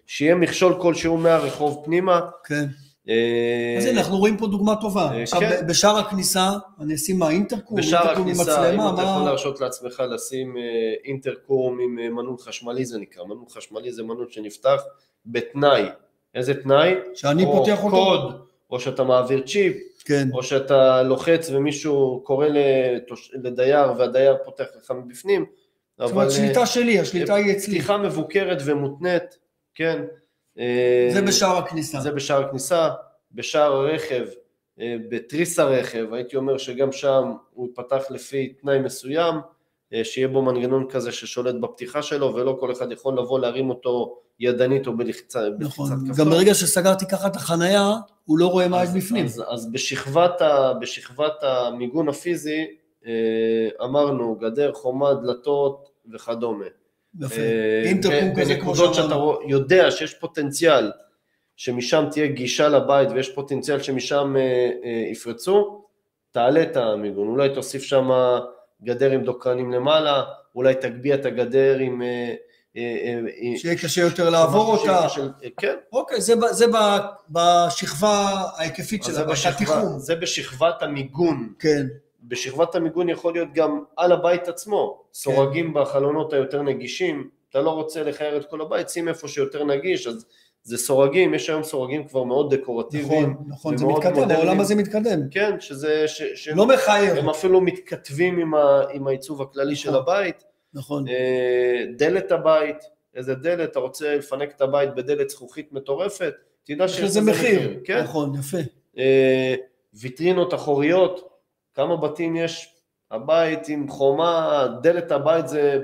שיהיה מכשול כלשהו מהרחוב פנימה. כן. אז הנה, אנחנו רואים פה דוגמה טובה. עכשיו, בשער הכניסה, אני אשים מה, אינטרקום? בשער הכניסה, אם אתה יכול להרשות לעצמך לשים אינטרקום עם מנעול חשמלי, זה נקרא. מנעול חשמלי זה מנעול שנפתח בתנאי. איזה תנאי? שאני פותח אותו. קוד, או שאתה מעביר צ'יפ. כן. או שאתה לוחץ ומישהו קורא לדייר והדייר פותח לך מבפנים. זאת אומרת, שליטה שלי, השליטה היא אצלי. פתיחה מבוקרת ומותנית, כן. זה בשער הכניסה. זה בשער הכניסה, בשער הרכב, בתריס הרכב, הייתי אומר שגם שם הוא פתח לפי תנאי מסוים, שיהיה בו מנגנון כזה ששולט בפתיחה שלו, ולא כל אחד יכול לבוא להרים אותו ידנית או בלחיצת כפתור. נכון, גם ברגע שסגרתי ככה את החנייה, הוא לא רואה מה יש בפנים. אז בשכבת המיגון הפיזי, אמרנו, גדר, חומה, דלתות וכדומה. יפה, אינטרקום כזה כמו בנקודות שאתה יודע שיש פוטנציאל, שמשם תהיה גישה לבית, ויש פוטנציאל שמשם יפרצו, תעלה את המיגון, אולי תוסיף שם גדר עם דוקרנים למעלה, אולי תגביה את הגדר עם... שיהיה קשה יותר לעבור אותה. כן. אוקיי, זה בשכבה ההיקפית שלה, בתיחום. זה בשכבת המיגון. כן. בשכבת המיגון יכול להיות גם על הבית עצמו, סורגים בחלונות היותר נגישים, אתה לא רוצה לחייר את כל הבית, שים איפה שיותר נגיש, אז זה סורגים, יש היום סורגים כבר מאוד דקורטיביים. נכון, זה מתקדם, העולם הזה מתקדם. כן, שזה... לא מחייר. הם אפילו מתכתבים עם העיצוב הכללי של הבית. נכון. דלת הבית, איזה דלת, אתה רוצה לפנק את הבית בדלת זכוכית מטורפת, תדע שיש לזה מחיר. נכון, יפה. ויטרינות אחוריות, כמה בתים יש, הבית עם חומה, דלת הבית זה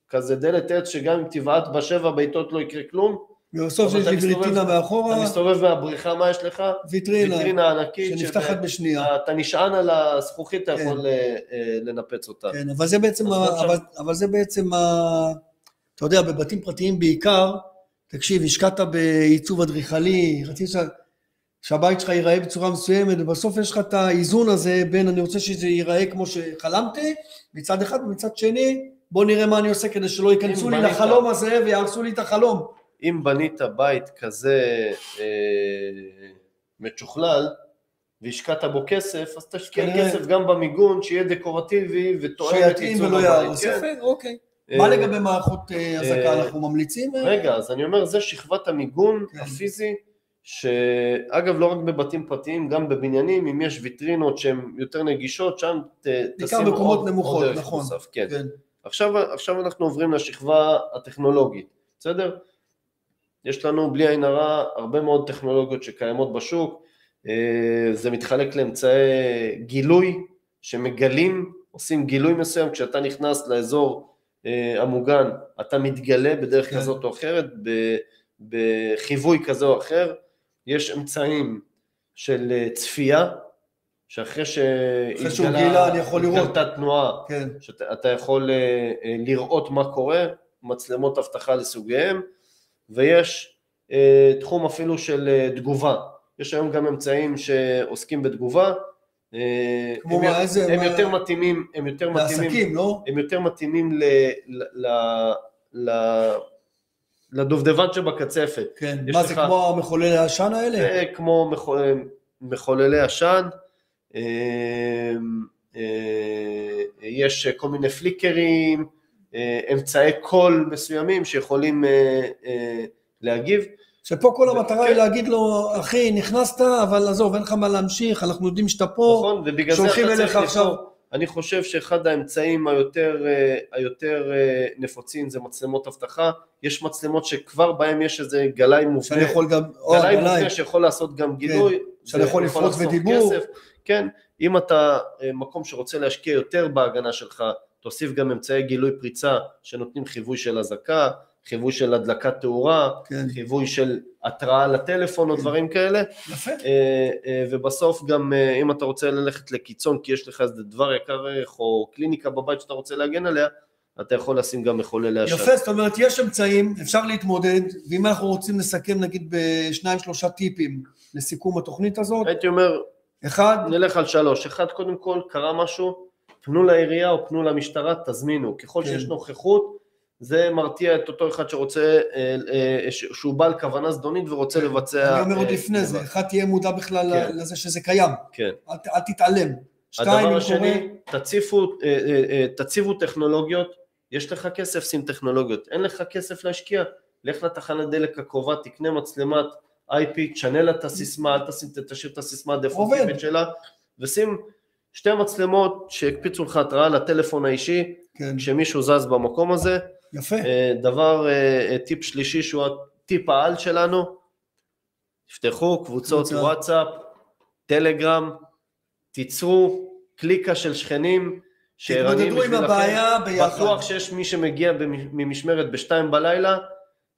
כזה דלת עץ שגם אם תבעט בשבע בעיתות לא יקרה כלום. בסוף יש לי ויטרינה מאחורה. אתה מסתובב מהבריחה, מה יש לך? ויטרינה ענקית. שנפתחת בשנייה. אתה נשען על הזכוכית, אתה יכול לנפץ אותה. כן, אבל זה בעצם, אתה יודע, בבתים פרטיים בעיקר, תקשיב, השקעת בעיצוב אדריכלי, שהבית שלך ייראה בצורה מסוימת, ובסוף יש לך את האיזון הזה בין אני רוצה שזה ייראה כמו שחלמתי, מצד אחד ומצד שני, בוא נראה מה אני עושה כדי שלא ייכנסו לי לחלום הזה ויהרסו לי את החלום. אם בנית בית כזה מצ'וכלל, והשקעת בו כסף, אז תשקיע כסף גם במיגון, שיהיה דקורטיבי ותואם את ייצור הבית. אוקיי. מה לגבי מערכות הזקה אנחנו ממליצים? רגע, אז אני אומר, זה שכבת המיגון הפיזי, שאגב לא רק בבתים פרטיים, גם בבניינים, אם יש ויטרינות שהן יותר נגישות, שם בעיקר מקומות נמוכות, נכון. עכשיו אנחנו עוברים לשכבה הטכנולוגית, בסדר? יש לנו בלי עין הרע הרבה מאוד טכנולוגיות שקיימות בשוק, זה מתחלק לאמצעי גילוי שמגלים, עושים גילוי מסוים, כשאתה נכנס לאזור המוגן, אתה מתגלה בדרך כזאת או אחרת, בחיווי כזה או אחר, יש אמצעים של צפייה, שאחרי שהתגלתה תנועה, שאתה יכול לראות מה קורה, מצלמות אבטחה לסוגיהם, ויש תחום אפילו של תגובה, יש היום גם אמצעים שעוסקים בתגובה, הם יותר מתאימים, הם יותר מתאימים לדובדבן שבקצפת. כן, מה זה כמו מחוללי עשן האלה? זה כמו מחוללי עשן, יש כל מיני פליקרים, אמצעי קול מסוימים שיכולים להגיב. שפה כל המטרה היא להגיד לו, אחי, נכנסת, אבל עזוב, אין לך מה להמשיך, אנחנו יודעים שאתה פה, נכון, ובגלל זה אתה צריך עכשיו. אני חושב שאחד האמצעים היותר נפוצים זה מצלמות אבטחה, יש מצלמות שכבר בהם יש איזה גלאי מובנה, שיכול לעשות גם גילוי, שאני יכול לפרוץ בדיבור. כן, אם אתה מקום שרוצה להשקיע יותר בהגנה שלך, תוסיף גם אמצעי גילוי פריצה שנותנים חיווי של הזקה, חיווי של הדלקת תאורה, חיווי של התראה לטלפון או דברים כאלה, ובסוף גם אם אתה רוצה ללכת לקיצון, כי יש לך איזה דבר יקר או קליניקה בבית שאתה רוצה להגן עליה, אתה יכול לשים גם מחוללי עשן. יפה, זאת אומרת, יש אמצעים, אפשר להתמודד, ואם אנחנו רוצים לסכם נגיד ב2-3 טיפים לסיכום התוכנית הזאת, הייתי אומר, נלך על 3, אחד קודם כל, קרה משהו, פנו לעירייה או פנו למשטרה, תזמינו, ככל שיש נוכחות, זה מרתיע את אותו אחד שרוצה, שהוא בעל כוונה זדונית ורוצה לבצע. אני אומר עוד לפני זה, אחד תהיה מודע בכלל לזה שזה קיים, אל תתעלם. הדבר השני, תציבו טכנולוגיות, יש לך כסף, שים טכנולוגיות, אין לך כסף להשקיע, לך לתחנת דלק הקרובה, תקנה מצלמת IP, תשנה לה את הסיסמה, אל תשאיר את הסיסמה הדפולטיבית שלה, ושים 2 מצלמות שהקפיצו לך התראה לטלפון האישי, כשמישהו זז במקום הזה. יפה. טיפ שלישי שהוא הטיפ העל שלנו, תפתחו קבוצות וואטסאפ, טלגרם, תיצרו קליקה של שכנים, תתמודדו עם הבעיה ביחד. בטוח שיש מי שמגיע ממשמרת ב2 בלילה,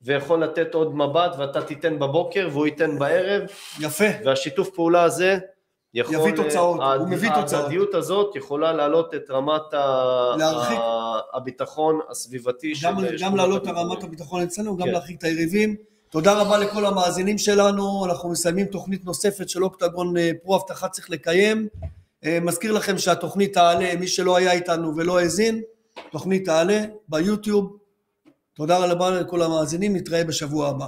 ויכול לתת עוד מבט, ואתה תיתן בבוקר, והוא ייתן בערב. יפה. והשיתוף פעולה הזה, יביא תוצאות, הוא מביא תוצאות. ההדדיות הזאת יכולה להעלות את רמת הביטחון הסביבתי. גם להעלות את רמת הביטחון אצלנו, גם להרחיק את היריבים. תודה רבה לכל המאזינים שלנו, אנחנו מסיימים תוכנית נוספת של אוקטגון פרו הבטחה צריך לקיים. מזכיר לכם שהתוכנית תעלה, מי שלא היה איתנו ולא האזין, תוכנית תעלה ביוטיוב. תודה רבה לכל המאזינים, נתראה בשבוע הבא.